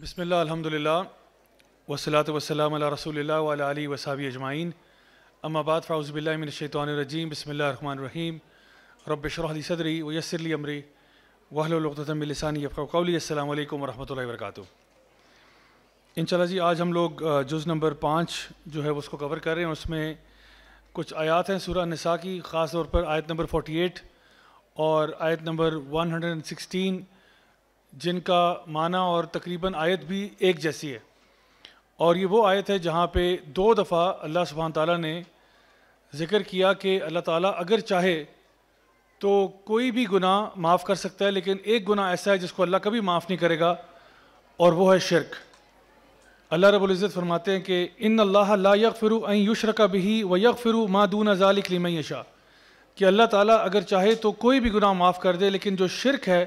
بسم اللہ الحمدللہ والصلاة والسلام علی رسول اللہ وعلی آلہ وصحبہ اجمعین اما بعد فاعوذ باللہ من الشیطان الرجیم بسم اللہ الرحمن الرحیم رب اشرح لی صدری ویسر لی امری واحلل عقدۃ من لسانی یفقہوا قولی السلام علیکم ورحمۃ اللہ وبرکاتہ۔ انشاءاللہ جی آج ہم لوگ جز نمبر 5 جو ہے اس کو کور کر رہے ہیں۔ اس میں کچھ آیات ہیں سورہ النساء کی، خاص طور پر آیت نمبر 48 اور آیت نمبر 116 جن کا معنی اور تقریباً آیت بھی ایک جیسی ہے، اور یہ وہ آیت ہے جہاں پہ 2 دفعہ اللہ سبحانہ تعالیٰ نے ذکر کیا کہ اللہ تعالیٰ اگر چاہے تو کوئی بھی گناہ معاف کر سکتا ہے، لیکن ایک گناہ ایسا ہے جس کو اللہ کبھی معاف نہیں کرے گا، اور وہ ہے شرک۔ اللہ رب العزت فرماتے ہیں کہ ان اللہ لا یغفر ان یشرک بہ ویغفر ما دون ذلک لمن یشاء، کہ اللہ تعالیٰ اگر چاہے تو کوئی بھی گناہ معاف کر دے، لیکن جو شرک ہے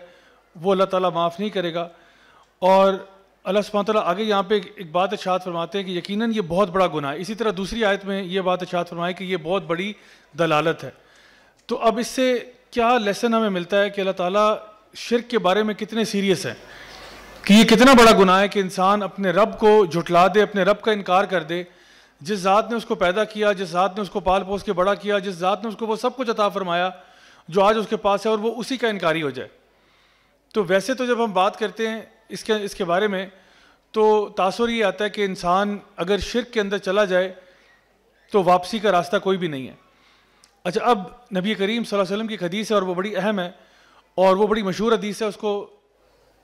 وہ اللہ تعالیٰ معاف نہیں کرے گا۔ اور اللہ سبحانہ تعالیٰ آگے یہاں پہ ایک بات ارشاد فرماتے ہیں کہ یقیناً یہ بہت بڑا گناہ ہے۔ اسی طرح دوسری آیت میں یہ بات ارشاد فرمائی کہ یہ بہت بڑی دلالت ہے۔ تو اب اس سے کیا لیسن ہمیں ملتا ہے کہ اللہ تعالیٰ شرک کے بارے میں کتنے سیریس ہیں، کہ یہ کتنا بڑا گناہ ہے کہ انسان اپنے رب کو جھٹلا دے، اپنے رب کا انکار کر دے، جس ذات نے اس کو پیدا کیا، جس ذات نے اس کو پال پوس کے بڑا کیا، جس ذات نے اس کو وہ سب کچھ عطا فرمایا جو آج اس کے پاس ہے، اور وہ اسی کا انکاری ہو جائے۔ تو ویسے تو جب ہم بات کرتے ہیں اس کے بارے میں تو تاثر یہ آتا ہے کہ انسان اگر شرک کے اندر چلا جائے تو واپسی کا راستہ کوئی بھی نہیں ہے۔ اچھا، اب نبی کریم صلی اللہ علیہ وسلم کی ایک حدیث ہے اور وہ بڑی اہم ہے اور وہ بڑی مشہور حدیث ہے، اس کو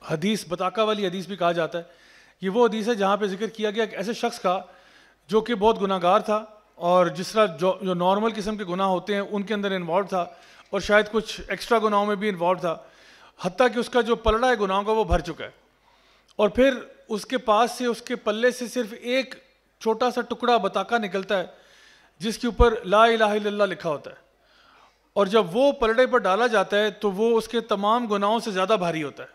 حدیث بطاقہ والی حدیث بھی کہا جاتا ہے۔ یہ وہ حدیث ہے جہاں پہ ذکر کیا گیا کہ ایسے شخص کا جو کہ بہت گناہ گار تھا، اور جس طرح جو نارمل قسم کے گناہ ہوتے ہیں ان کے اندر انوالو تھا، اور شاید کچھ ایکسٹرا گناہوں میں بھی انوالو تھا، حتیٰ کہ اس کا جو پلڑا ہے گناہوں کا وہ بھر چکا ہے، اور پھر اس کے پاس سے اس کے پلے سے صرف ایک چھوٹا سا ٹکڑا بطاقہ نکلتا ہے جس کے اوپر لا الہ الا اللہ لکھا ہوتا ہے، اور جب وہ پلڑے پر ڈالا جاتا ہے تو وہ اس کے تمام گناہوں سے زیادہ بھاری ہوتا ہے،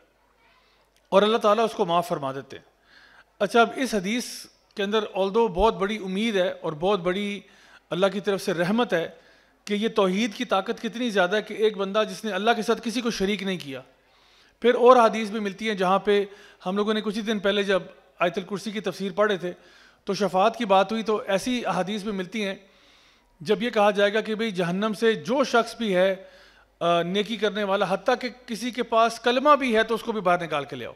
اور اللہ تعالیٰ اس کو معاف فرما دیتے ہیں۔ اچھا، اب اس حدیث کے اندر although بہت بڑی امید ہے اور بہت بڑی اللہ کی طرف سے رحمت ہے کہ یہ توحید کی طاقت کتنی زیادہ ہے کہ ایک بندہ جس نے اللہ کے ساتھ کسی کو شریک نہیں کیا۔ پھر اور حدیث بھی ملتی ہیں جہاں پہ ہم لوگوں نے کچھ ہی دن پہلے جب آیت الکرسی کی تفسیر پڑھے تھے تو شفاعت کی بات ہوئی، تو ایسی احادیث بھی ملتی ہیں جب یہ کہا جائے گا کہ بھئی جہنم سے جو شخص بھی ہے نیکی کرنے والا، حتیٰ کہ کسی کے پاس کلمہ بھی ہے تو اس کو بھی باہر نکال کے لے آؤ۔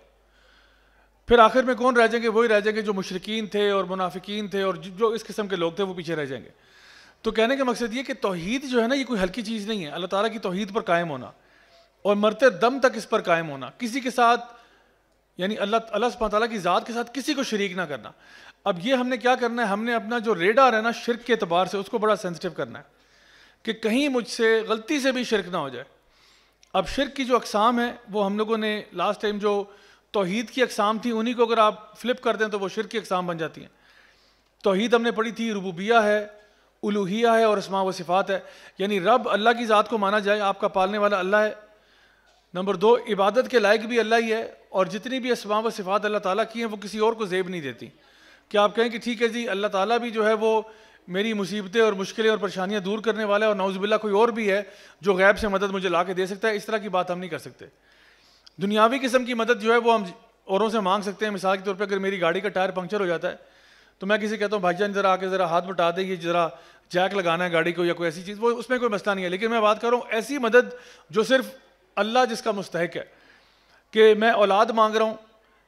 پھر آخر میں کون رہ جائیں گے؟ وہی رہ جائیں گے جو مشرکین تھے اور منافقین تھے اور جو اس قسم کے لوگ تھے، وہ پیچھے رہ جائیں گے۔ تو کہنے کا مقصد یہ کہ توحید جو ہے نا، یہ کوئی ہلکی چیز نہیں ہے۔ اللہ تعالیٰ کی توحید پر قائم ہونا اور مرتے دم تک اس پر قائم ہونا، کسی کے ساتھ یعنی اللہ سبحانہ تعالیٰ کی ذات کے ساتھ کسی کو شریک نہ کرنا۔ اب یہ ہم نے کیا کرنا ہے؟ ہم نے اپنا جو ریڈار ہے نا شرک کے اعتبار سے، اس کو بڑا سینسٹیو کرنا ہے کہ کہیں مجھ سے غلطی سے بھی شرک نہ ہو جائے۔ اب شرک کی جو اقسام ہیں وہ ہم لوگوں نے لاسٹ ٹائم جو توحید کی اقسام تھی انہی کو اگر آپ فلپ کر دیں تو وہ شرک کی اقسام بن جاتی ہیں۔ توحید ہم نے پڑھی تھی ربوبیہ ہے، الوہیہ ہے اور اسماء و صفات ہے، یعنی رب اللہ کی ذات کو مانا جائے، آپ کا پالنے والا اللہ ہے۔ نمبر 2، عبادت کے لائق بھی اللہ ہی ہے، اور جتنی بھی اسماء و صفات اللہ تعالیٰ کی ہیں وہ کسی اور کو زیب نہیں دیتی کہ آپ کہیں کہ ٹھیک ہے جی اللہ تعالیٰ بھی جو ہے وہ میری مصیبتیں اور مشکلیں اور پریشانیاں دور کرنے والا ہے، اور نعوذ باللہ کوئی اور بھی ہے جو غیب سے مدد مجھے لا کے دے سکتا ہے۔ اس طرح کی بات ہم نہیں کر سکتے۔ دنیاوی قسم کی مدد جو ہے وہ ہم اوروں سے مانگ سکتے ہیں۔ مثال کے طور پہ اگر میری گاڑی کا ٹائر پنکچر ہو جاتا ہے تو میں کسی کہتا ہوں بھائی جان ذرا آ کے ذرا ہاتھ بٹا دیں، یہ ذرا جیک لگانا ہے گاڑی کو یا کوئی ایسی چیز، وہ اس میں کوئی مسئلہ نہیں ہے۔ لیکن میں بات کر رہا ہوں ایسی مدد جو صرف اللہ جس کا مستحق ہے، کہ میں اولاد مانگ رہا ہوں،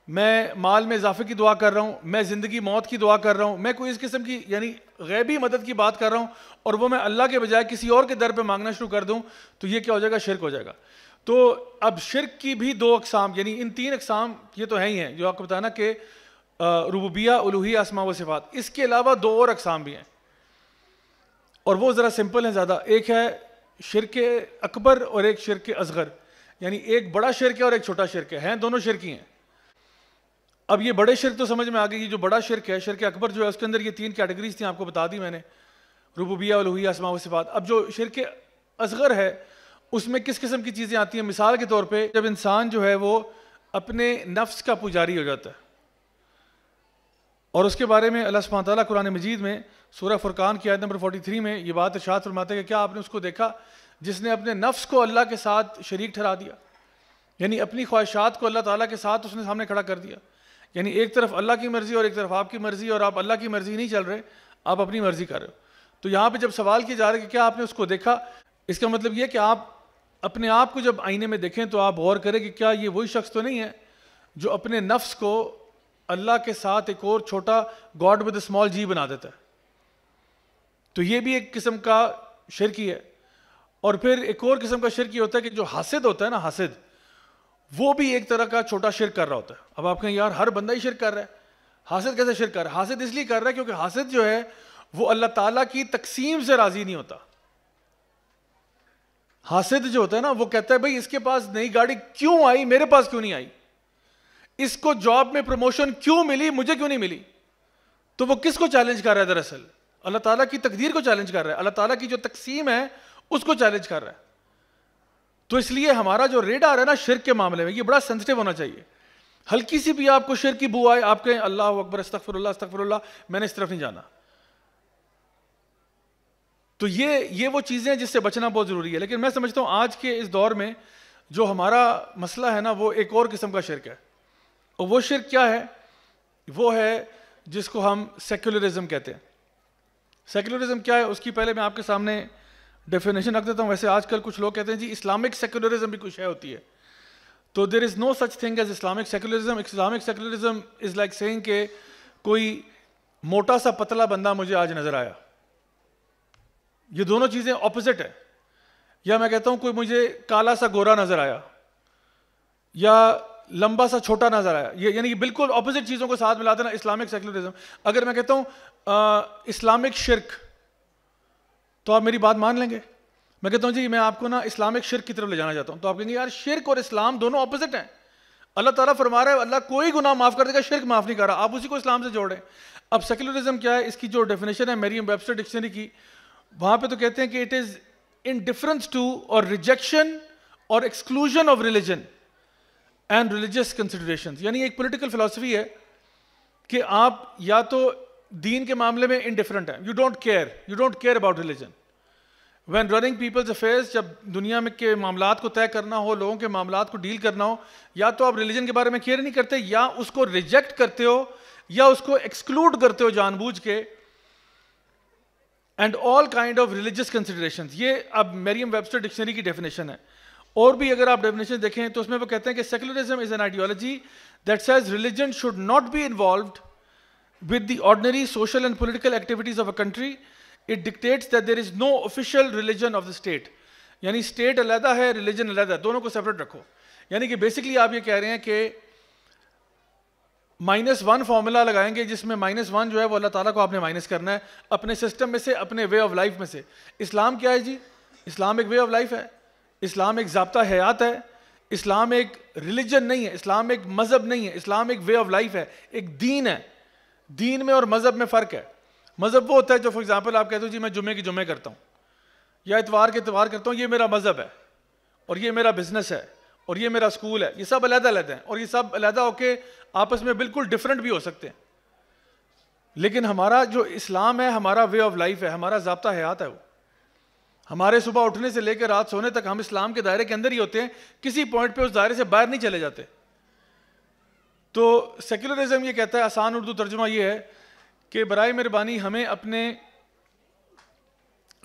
میں مال میں اضافے کی دعا کر رہا ہوں، میں زندگی موت کی دعا کر رہا ہوں، میں کوئی اس قسم کی یعنی غیبی مدد کی بات کر رہا ہوں، اور وہ میں اللہ کے بجائے کسی اور کے در پہ مانگنا شروع کر دوں تو یہ کیا ہو جائے گا؟ شرک ہو جائے گا۔ تو اب شرک کی بھی 2 اقسام، یعنی ان 3 اقسام یہ تو ہیں ہی ہیں جو آپ کو بتانا کہ ربوبیہ، الوہیہ، اسماء و صفات۔ اس کے علاوہ 2 اور اقسام بھی ہیں، اور وہ ذرا سمپل ہیں زیادہ۔ ایک ہے شرک اکبر اور ایک شرک اصغر، یعنی ایک بڑا شرک ہے اور ایک چھوٹا شرک ہے، ہیں دونوں شرک ہی ہیں۔ اب یہ بڑے شرک تو سمجھ میں آ گئی، یہ جو بڑا شرک ہے شرک اکبر جو ہے اس کے اندر یہ 3 کیٹیگریز تھیں، آپ کو بتا دی میں نے، ربوبیہ، الوہیہ، اسماء و صفات۔ اب جو شرک اصغر ہے اس میں کس قسم کی چیزیں آتی ہیں؟ مثال کے طور پہ جب انسان جو ہے وہ اپنے نفس کا پجاری ہو جاتا ہے، اور اس کے بارے میں اللہ سبحانہ تعالیٰ قرآن مجید میں سورہ فرقان کی آیت نمبر 43 میں یہ بات ارشاد فرماتے ہیں کہ کیا آپ نے اس کو دیکھا جس نے اپنے نفس کو اللہ کے ساتھ شریک ٹھہرا دیا، یعنی اپنی خواہشات کو اللہ تعالیٰ کے ساتھ اس نے سامنے کھڑا کر دیا۔ یعنی ایک طرف اللہ کی مرضی اور ایک طرف آپ کی مرضی، اور آپ اللہ کی مرضی نہیں چل رہے، آپ اپنی مرضی کر رہے ہو. تو یہاں پہ جب سوال کیا جا رہا ہے کہ کیا آپ نے اس کو دیکھا، اس کا مطلب یہ کہ آپ اپنے آپ کو جب آئینے میں دیکھیں تو آپ غور کریں کہ کیا یہ وہی شخص تو نہیں ہے جو اپنے نفس کو اللہ کے ساتھ ایک اور چھوٹا گاڈ ود اے اسمال جی بنا دیتا ہے. تو یہ بھی ایک قسم کا شرک ہی ہے. اور پھر ایک اور قسم کا شرک یہ ہوتا ہے کہ جو حاسد ہوتا ہے نا، حاسد، وہ بھی ایک طرح کا چھوٹا شرک کر رہا ہوتا ہے. اب آپ کہیں یار ہر بندہ ہی شرک کر رہا ہے، حاسد کیسے شرک کر رہا ہے؟ حاسد اس لیے کر رہا ہے کیونکہ حاسد جو ہے وہ اللہ تعالیٰ کی تقسیم سے راضی نہیں ہوتا. حاسد جو ہوتا ہے نا وہ کہتا ہے بھئی اس کے پاس نئی گاڑی کیوں آئی، میرے پاس کیوں نہیں آئی؟ اس کو جاب میں پروموشن کیوں ملی، مجھے کیوں نہیں ملی؟ تو وہ کس کو چیلنج کر رہا ہے؟ دراصل اللہ تعالیٰ کی تقدیر کو چیلنج کر رہا ہے، اللہ تعالیٰ کی جو تقسیم ہے اس کو چیلنج کر رہا ہے. تو اس لیے ہمارا جو ریڈار ہے نا شرک کے معاملے میں، یہ بڑا سینسٹیو ہونا چاہیے. ہلکی سی بھی آپ کو شرک کی بو آئے، آپ کہیں اللہ اکبر، استغفر اللہ استغفر اللہ، میں نے اس طرف نہیں جانا. تو یہ وہ چیزیں جس سے بچنا بہت ضروری ہے. لیکن میں سمجھتا ہوں آج کے اس دور میں جو ہمارا مسئلہ ہے نا وہ ایک اور قسم کا شرک ہے. اور وہ شرک کیا ہے؟ وہ ہے جس کو ہم سیکولرزم کہتے ہیں. سیکولرزم کیا ہے اس کی پہلے میں آپ کے سامنے ڈیفینیشن رکھ دیتا ہوں. ویسے آج کل کچھ لوگ کہتے ہیں جی اسلامک سیکولرزم بھی کچھ ہے ہوتی ہے. تو there is no such thing as Islamic secularism. Islamic secularism is like seeing کہ کوئی موٹا سا پتلا بندہ مجھے آج نظر آیا. یہ دونوں چیزیں اپوزٹ ہیں. یا میں کہتا ہوں کوئی مجھے کالا سا گورا نظر آیا یا لمبا سا چھوٹا نظر آیا. یہ یعنی بالکل اپوزٹ چیزوں کو ساتھ ملا دینا اسلامک سیکولرزم. اگر میں کہتا ہوں اسلامک شرک تو آپ میری بات مان لیں گے. میں کہتا ہوں جی میں آپ کو نا اسلامک شرک کی طرف لے جانا چاہتا ہوں، تو آپ کہیں گے یار شرک اور اسلام دونوں اپوزٹ ہیں. اللہ تعالیٰ فرما رہا ہے اللہ کوئی گناہ معاف کر دے گا، شرک معاف نہیں کر رہا. آپ اسی کو اسلام سے جوڑ رہے ہیں. اب سیکولرزم کیا ہے؟ اس کی جو ڈیفینیشن ہے مریم ویبسٹر ڈکشنری کی، وہاں پہ تو کہتے ہیں کہ اٹ از انڈیفرنس ٹو اور ریجیکشن اور exclusion of religion and religious considerations. یعنی ایک پولیٹیکل فلسفی ہے کہ آپ یا تو دین کے معاملے میں انڈیفرنٹ ہیں، you don't care about religion. When running people's affairs, جب دنیا میں کے معاملات کو طے کرنا ہو، لوگوں کے معاملات کو ڈیل کرنا ہو، یا تو آپ ریلیجن کے بارے میں کیئر نہیں کرتے یا اس کو ریجیکٹ کرتے ہو یا اس کو ایکسکلوڈ کرتے ہو جان بوجھ کے. And all kind of religious considerations. یہ اب مریم ویبسٹر ڈکشنری کی ڈیفینیشن ہے. اور بھی اگر آپ ڈیفینیشن دیکھیں تو اس میں وہ کہتے ہیں کہ secularism is an ideology that says religion should not be involved with the ordinary social and political activities of a country. It dictates that there is no official religion of the state. یعنی state علیحدہ ہے، religion علیحدہ ہے، دونوں کو separate رکھو. یعنی کہ بیسکلی آپ یہ کہہ رہے ہیں کہ -1 فارمولا لگائیں گے جس میں -1 جو ہے وہ اللہ تعالیٰ کو آپ نے مائنس کرنا ہے اپنے سسٹم میں سے، اپنے وے آف لائف میں سے. اسلام کیا ہے جی؟ اسلام ایک وے آف لائف ہے، اسلام ایک ضابطہ حیات ہے، اسلام ایک ریلیجن نہیں ہے، اسلام ایک مذہب نہیں ہے، اسلام ایک وے آف لائف ہے، ایک دین ہے. دین میں اور مذہب میں فرق ہے. مذہب وہ ہوتا ہے جو فار ایگزامپل آپ کہتے ہو جی میں جمعے کی جمعے کرتا ہوں یا اتوار کے اتوار کرتا ہوں، یہ میرا مذہب ہے اور یہ میرا بزنس ہے اور یہ میرا اسکول ہے. یہ سب علیحدہ علیحدہ ہیں اور یہ سب علیحدہ ہو کے آپس میں بالکل ڈفرینٹ بھی ہو سکتے ہیں. لیکن ہمارا جو اسلام ہے ہمارا وے آف لائف ہے، ہمارا ضابطہ حیات ہے. وہ ہمارے صبح اٹھنے سے لے کے رات سونے تک ہم اسلام کے دائرے کے اندر ہی ہوتے ہیں، کسی پوائنٹ پہ اس دائرے سے باہر نہیں چلے جاتے. تو سیکولرزم یہ کہتا ہے، آسان اردو ترجمہ یہ ہے کہ برائے مہربانی ہمیں اپنے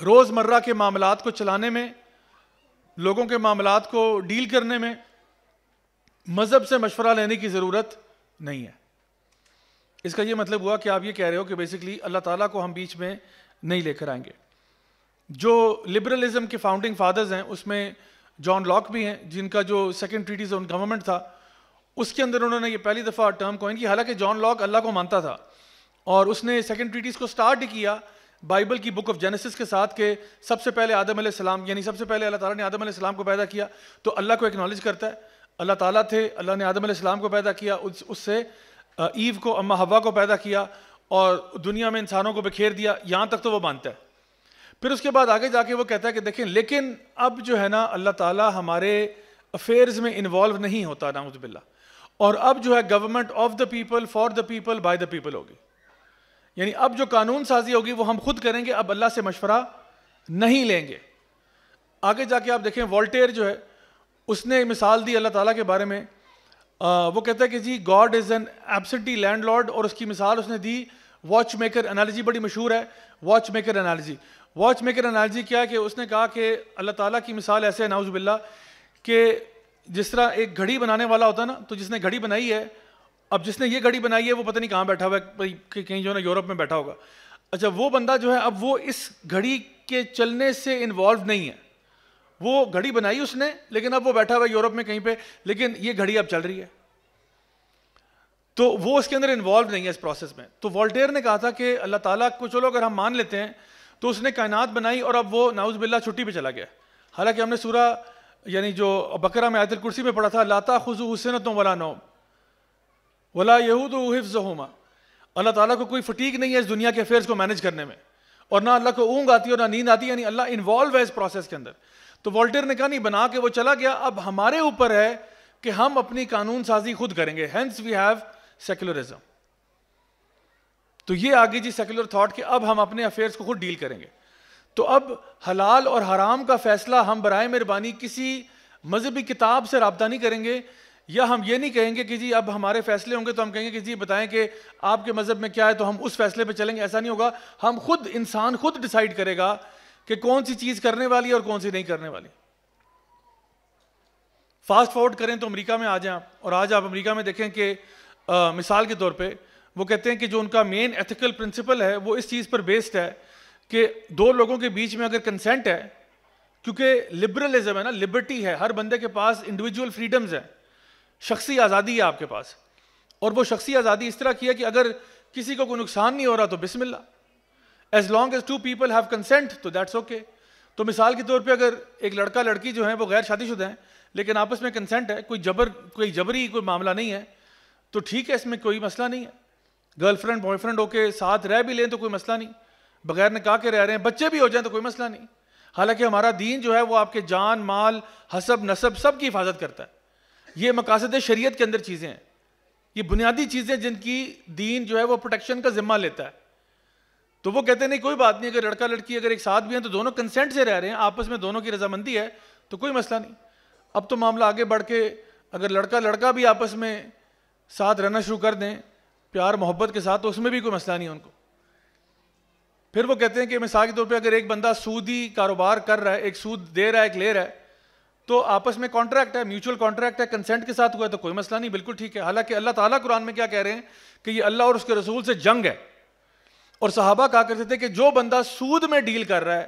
روزمرہ کے معاملات کو چلانے میں، لوگوں کے معاملات کو ڈیل کرنے میں مذہب سے مشورہ لینے کی ضرورت نہیں ہے. اس کا یہ مطلب ہوا کہ آپ یہ کہہ رہے ہو کہ بیسکلی اللہ تعالیٰ کو ہم بیچ میں نہیں لے کر آئیں گے. جو لبرلزم کے فاؤنڈنگ فادرز ہیں اس میں جان لاک بھی ہیں، جن کا جو سیکنڈ ٹریٹیز آن گورنمنٹ تھا اس کے اندر انہوں نے یہ پہلی دفعہ ٹرم کوئن کی. حالانکہ جان لاک اللہ کو مانتا تھا اور اس نے سیکنڈ ٹریٹیز کو سٹارٹ ہی کیا بائبل کی بک آف جینیسس کے ساتھ کہ سب سے پہلے آدم علیہ السلام، یعنی سب سے پہلے اللہ تعالیٰ نے آدم علیہ السلام کو پیدا کیا تو اللہ کو ایکنالج کرتا ہے اللہ تعالیٰ تھے، اللہ نے آدم علیہ السلام کو پیدا کیا، اس سے ایو کو، اما حوا کو پیدا کیا اور دنیا میں انسانوں کو بکھیر دیا. یہاں تک تو وہ مانتا ہے. پھر اس کے بعد آگے جا کے وہ کہتا ہے کہ دیکھیں لیکن اب جو ہے نا اللہ تعالیٰ ہمارے افیئرز میں انوالو نہیں ہوتا، نعوذ باللہ. اور اب جو ہے government of the people, for the people, by the people ہوگی. یعنی اب جو قانون سازی ہوگی وہ ہم خود کریں گے، اب اللہ سے مشورہ نہیں لیں گے. آگے جا کے آپ دیکھیں والٹیر جو ہے اس نے مثال دی اللہ تعالیٰ کے بارے میں. وہ کہتا ہے کہ جی God is an absentee landlord, اور اس کی مثال اس نے دی واچ میکر انالوجی, بڑی مشہور ہے watch maker analogy. Watch maker analogy کیا ہے کہ اس نے کہا کہ اللہ تعالیٰ کی مثال ایسے ہے نعوذ باللہ کہ جس طرح ایک گھڑی بنانے والا ہوتا ہے نا, تو جس نے گھڑی بنائی ہے, اب جس نے یہ گھڑی بنائی ہے وہ پتہ نہیں کہاں بیٹھا ہوا ہے, کہیں جو ہے نا یورپ میں بیٹھا ہوگا. اچھا وہ بندہ جو ہے اب وہ اس گھڑی کے چلنے سے انوالو نہیں ہے, وہ گھڑی بنائی اس نے لیکن اب وہ بیٹھا ہوا ہے یورپ میں کہیں پہ, لیکن یہ گھڑی اب چل رہی ہے, تو وہ اس کے اندر انوالو نہیں ہے اس پروسیس میں. تو والٹیر نے کہا تھا کہ اللہ تعالیٰ کو چلو اگر ہم مان لیتے ہیں تو اس نے کائنات بنائی اور اب وہ نعوذ باللہ چھٹی پہ چلا گیا. حالانکہ ہم نے سورہ یعنی جو بقرہ میں آیت الکرسی میں پڑھا تھا لا تأخذہ سنۃ ولا نوم ولا یؤودہ حفظہما, اللہ تعالیٰ کو کوئی فٹیگ نہیں ہے اس دنیا کے افیئرز کو مینیج کرنے میں, اور نہ اللہ کو اونگ آتی ہے اور نہ نیند آتی ہے, یعنی اللہ انوالو ہے اس پروسیس کے اندر. تو والٹیر نے کہا نہیں, بنا کے وہ چلا گیا, اب ہمارے اوپر ہے کہ ہم اپنی قانون سازی خود کریں گے, ہینس وی ہیو سیکولرزم. تو یہ آگے جی سیکولر تھاٹ کہ اب ہم اپنے افیئرز کو خود ڈیل کریں گے. تو اب حلال اور حرام کا فیصلہ ہم برائے مہربانی کسی مذہبی کتاب سے رابطہ نہیں کریں گے, یا ہم یہ نہیں کہیں گے کہ جی اب ہمارے فیصلے ہوں گے تو ہم کہیں گے کہ جی بتائیں کہ آپ کے مذہب میں کیا ہے تو ہم اس فیصلے پہ چلیں گے. ایسا نہیں ہوگا, ہم خود, انسان خود ڈیسائیڈ کرے گا کہ کون سی چیز کرنے والی ہے اور کون سی نہیں کرنے والی. فاسٹ فارورڈ کریں تو امریکہ میں آ جائیں, اور آج آپ امریکہ میں دیکھیں کہ مثال کے طور پہ وہ کہتے ہیں کہ جو ان کا مین ایتھیکل پرنسپل ہے وہ اس چیز پر بیسڈ ہے کہ دو لوگوں کے بیچ میں اگر کنسنٹ ہے, کیونکہ لبرلزم ہے نا, لبرٹی ہے, ہر بندے کے پاس انڈیویجول فریڈمز ہیں, شخصی آزادی ہے آپ کے پاس, اور وہ شخصی آزادی اس طرح کی ہے کہ اگر کسی کو کوئی نقصان نہیں ہو رہا تو بسم اللہ, as long as two people have consent تو دیٹس اوکے. تو مثال کے طور پہ اگر ایک لڑکا لڑکی جو ہیں وہ غیر شادی شدہ ہیں لیکن آپس میں کنسنٹ ہے, کوئی جبری کوئی معاملہ نہیں ہے, تو ٹھیک ہے, اس میں کوئی مسئلہ نہیں ہے. گرل فرینڈ بوائے فرینڈ ہو کے ساتھ رہ بھی لیں تو کوئی مسئلہ نہیں, بغیر نکاح کے رہ رہے ہیں, بچے بھی ہو جائیں تو کوئی مسئلہ نہیں. حالانکہ ہمارا دین جو ہے وہ آپ کے جان, مال, حسب, نسب سب کی حفاظت کرتا ہے. یہ مقاصد شریعت کے اندر چیزیں ہیں, یہ بنیادی چیزیں جن کی دین جو ہے وہ پروٹیکشن کا ذمہ لیتا ہے. تو وہ کہتے ہیں نہیں کوئی بات نہیں, اگر لڑکا لڑکی اگر ایک ساتھ بھی ہیں تو دونوں کنسنٹ سے رہ رہے ہیں, آپس میں دونوں کی رضامندی ہے تو کوئی مسئلہ نہیں. اب تو معاملہ آگے بڑھ کے اگر لڑکا بھی آپس میں ساتھ رہنا شروع کر دیں پیار محبت کے ساتھ تو اس میں بھی کوئی مسئلہ نہیں ہے ان کو. پھر وہ کہتے ہیں کہ مثال کے طور پہ اگر ایک بندہ سودی کاروبار کر رہا ہے, ایک سود دے رہا ہے ایک لے رہا ہے, تو آپس میں کانٹریکٹ ہے, میوچل کانٹریکٹ ہے, کنسنٹ کے ساتھ ہوا ہے تو کوئی مسئلہ نہیں, بالکل ٹھیک ہے. حالانکہ اللہ تعالیٰ قرآن میں کیا کہہ رہے ہیں کہ یہ اللہ اور اس کے رسول سے جنگ ہے, اور صحابہ کہا کرتے تھے کہ جو بندہ سود میں ڈیل کر رہا ہے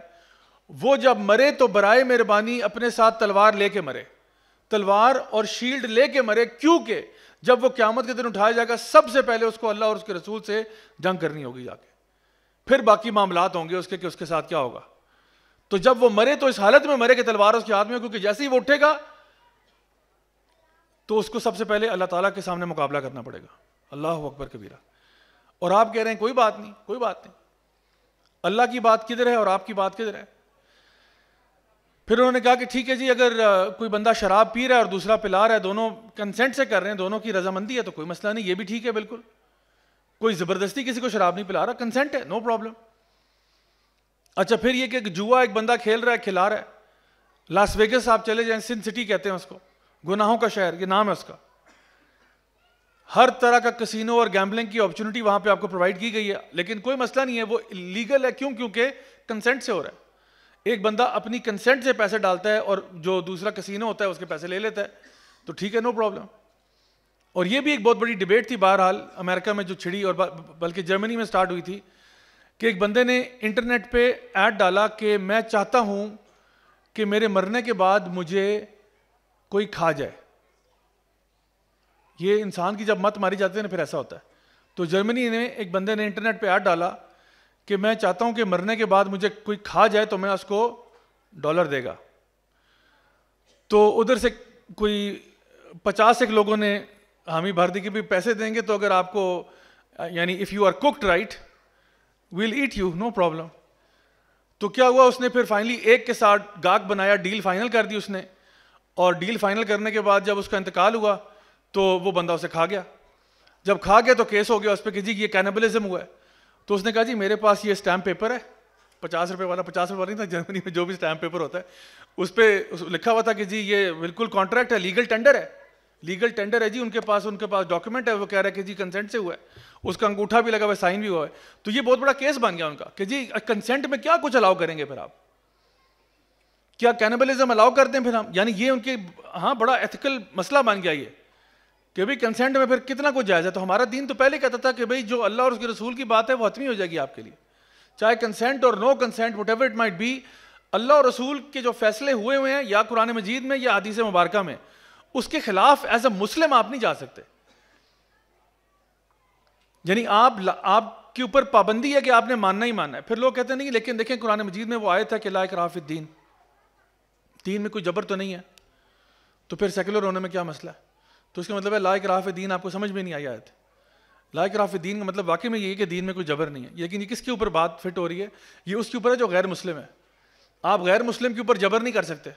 وہ جب مرے تو برائے مہربانی اپنے ساتھ تلوار لے کے مرے, تلوار اور شیلڈ لے کے مرے, کیونکہ جب وہ قیامت کے دن اٹھایا جائے گا سب سے پہلے اس کو اللہ اور اس کے رسول سے جنگ کرنی ہوگی جا کے, پھر باقی معاملات ہوں گے اس کے کہ اس کے ساتھ کیا ہوگا. تو جب وہ مرے تو اس حالت میں مرے کہ تلوار اس کے ہاتھ میں, کیونکہ جیسے ہی وہ اٹھے گا تو اس کو سب سے پہلے اللہ تعالیٰ کے سامنے مقابلہ کرنا پڑے گا. اللہ اکبر کبیرہ. اور آپ کہہ رہے ہیں کوئی بات نہیں, کوئی بات نہیں, اللہ کی بات کدھر ہے اور آپ کی بات کدھر ہے. پھر انہوں نے کہا کہ ٹھیک ہے جی, اگر کوئی بندہ شراب پی رہا ہے اور دوسرا پلا رہا ہے, دونوں کنسنٹ سے کر رہے ہیں, دونوں کی رضامندی ہے تو کوئی مسئلہ نہیں, یہ بھی ٹھیک ہے بالکل. کوئی زبردستی کسی کو شراب نہیں پلا رہا, کنسنٹ ہے, نو پرابلم. اچھا پھر یہ کہ جوا ایک بندہ کھیل رہا ہے, کھلا رہا ہے, لاس ویگس آپ چلے جائیں, سن سٹی کہتے ہیں اس کو, گناہوں کا شہر یہ نام ہے اس کا, ہر طرح کا کسینو اور گیمبلنگ کی اپرچونٹی وہاں پہ آپ کو پرووائڈ کی گئی ہے, لیکن کوئی مسئلہ نہیں ہے, وہ لیگل ہے. کیوں؟ کیونکہ کنسنٹ سے ہو رہا ہے. ایک بندہ اپنی کنسنٹ سے پیسے ڈالتا ہے اور جو دوسرا کسینو ہوتا ہے اس کے پیسے لے لیتا ہے, تو ٹھیک ہے, نو پرابلم. اور یہ بھی ایک بہت بڑی ڈیبیٹ تھی بہرحال امریکہ میں جو چھڑی, اور بلکہ جرمنی میں سٹارٹ ہوئی تھی, کہ ایک بندے نے انٹرنیٹ پہ ایڈ ڈالا کہ میں چاہتا ہوں کہ میرے مرنے کے بعد مجھے کوئی کھا جائے. یہ انسان کی جب مت ماری جاتی ہے نا پھر ایسا ہوتا ہے. تو جرمنی نے ایک بندے نے انٹرنیٹ پہ ایڈ ڈالا کہ میں چاہتا ہوں کہ مرنے کے بعد مجھے کوئی کھا جائے تو میں اس کو $1 دے گا. تو ادھر سے کوئی 50 ایک لوگوں نے حامی بھر دی کہ بھی پیسے دیں گے تو اگر آپ کو یعنی if you are cooked right we'll eat you, no problem. تو کیا ہوا, اس نے پھر فائنلی ایک کے ساتھ گاہک بنایا, ڈیل فائنل کر دی اس نے, اور ڈیل فائنل کرنے کے بعد جب اس کا انتقال ہوا تو وہ بندہ اسے کھا گیا. جب کھا گیا تو کیس ہو گیا اس پہ کہ جی یہ کینیبلزم ہوا ہے. تو اس نے کہا جی میرے پاس یہ اسٹیمپ پیپر ہے, $50 والا, $50 نہیں تھا جرمنی میں جو بھی اسٹیمپ پیپر ہوتا ہے, اس پہ لکھا ہوا تھا کہ جی یہ بالکل کانٹریکٹ ہے, لیگل ٹینڈر ہے, لیگل ٹینڈر ہے جی ان کے پاس ڈاکیومنٹ ہے, وہ کہہ رہا ہے کہ جی کنسنٹ سے ہوا ہے, اس کا انگوٹھا بھی لگا ہوا ہے, سائن بھی ہوا ہے. تو یہ بہت بڑا کیس بن گیا ان کا کہ جی کنسنٹ میں کیا کچھ الاؤ کریں گے پھر آپ, کیا کینیبلزم الاؤ کر دیں پھر ہم, یعنی یہ ان کے ہاں بڑا ایتھیکل مسئلہ بن گیا یہ کہ بھئی کنسنٹ میں پھر کتنا کچھ جائز ہے. تو ہمارا دین تو پہلے کہتا تھا کہ بھئی جو اللہ اور اس کے رسول کی بات ہے وہ حتمی ہو جائے گی آپ کے لیے, چاہے کنسنٹ اور no consent whatever it might be. اللہ اور رسول کے جو فیصلے ہوئے ہیں یا قرآن مجید میں یا حدیث مبارکہ میں, اس کے خلاف ایز اے مسلم آپ نہیں جا سکتے. یعنی آپ کے اوپر پابندی ہے کہ آپ نے ماننا ہی ماننا ہے. پھر لوگ کہتے ہیں نہیں لیکن دیکھیں قرآن مجید میں وہ آیت ہے کہ لا اکراہ فی الدین, دین میں کوئی جبر تو نہیں ہے, تو پھر سیکولر ہونے میں کیا مسئلہ ہے. تو اس کا مطلب ہے لا اکراہ فی الدین آپ کو سمجھ میں نہیں آئی آیت. لا اکراہ فی الدین کا مطلب واقعی میں یہ ہے کہ دین میں کوئی جبر نہیں ہے. لیکن یہ کس کے اوپر بات فٹ ہو رہی ہے, یہ اس کے اوپر ہے جو غیر مسلم ہے. آپ غیر مسلم کے اوپر جبر نہیں کر سکتے.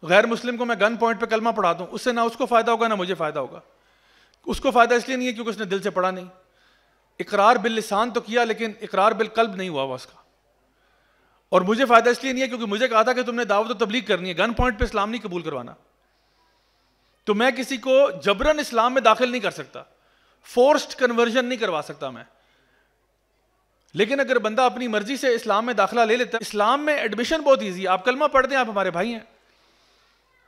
غیر مسلم کو میں گن پوائنٹ پہ کلمہ پڑھا دوں, اس سے نہ اس کو فائدہ ہوگا نہ مجھے فائدہ ہوگا. اس کو فائدہ اس لیے نہیں ہے کیونکہ اس نے دل سے پڑھا نہیں. اقرار باللسان تو کیا لیکن اقرار بالقلب نہیں ہوا اس کا. اور مجھے فائدہ اس لیے نہیں ہے کیونکہ مجھے کہا تھا کہ تم نے دعوت و تبلیغ کرنی ہے, گن پوائنٹ پہ اسلام نہیں قبول کروانا. تو میں کسی کو جبرن اسلام میں داخل نہیں کر سکتا, فورسڈ کنورژن نہیں کروا سکتا میں. لیکن اگر بندہ اپنی مرضی سے اسلام میں داخلہ لے لیتا ہے, اسلام میں ایڈمیشن بہت ایزی ہے, آپ کلمہ پڑھ دیں, آپ ہمارے بھائی ہیں.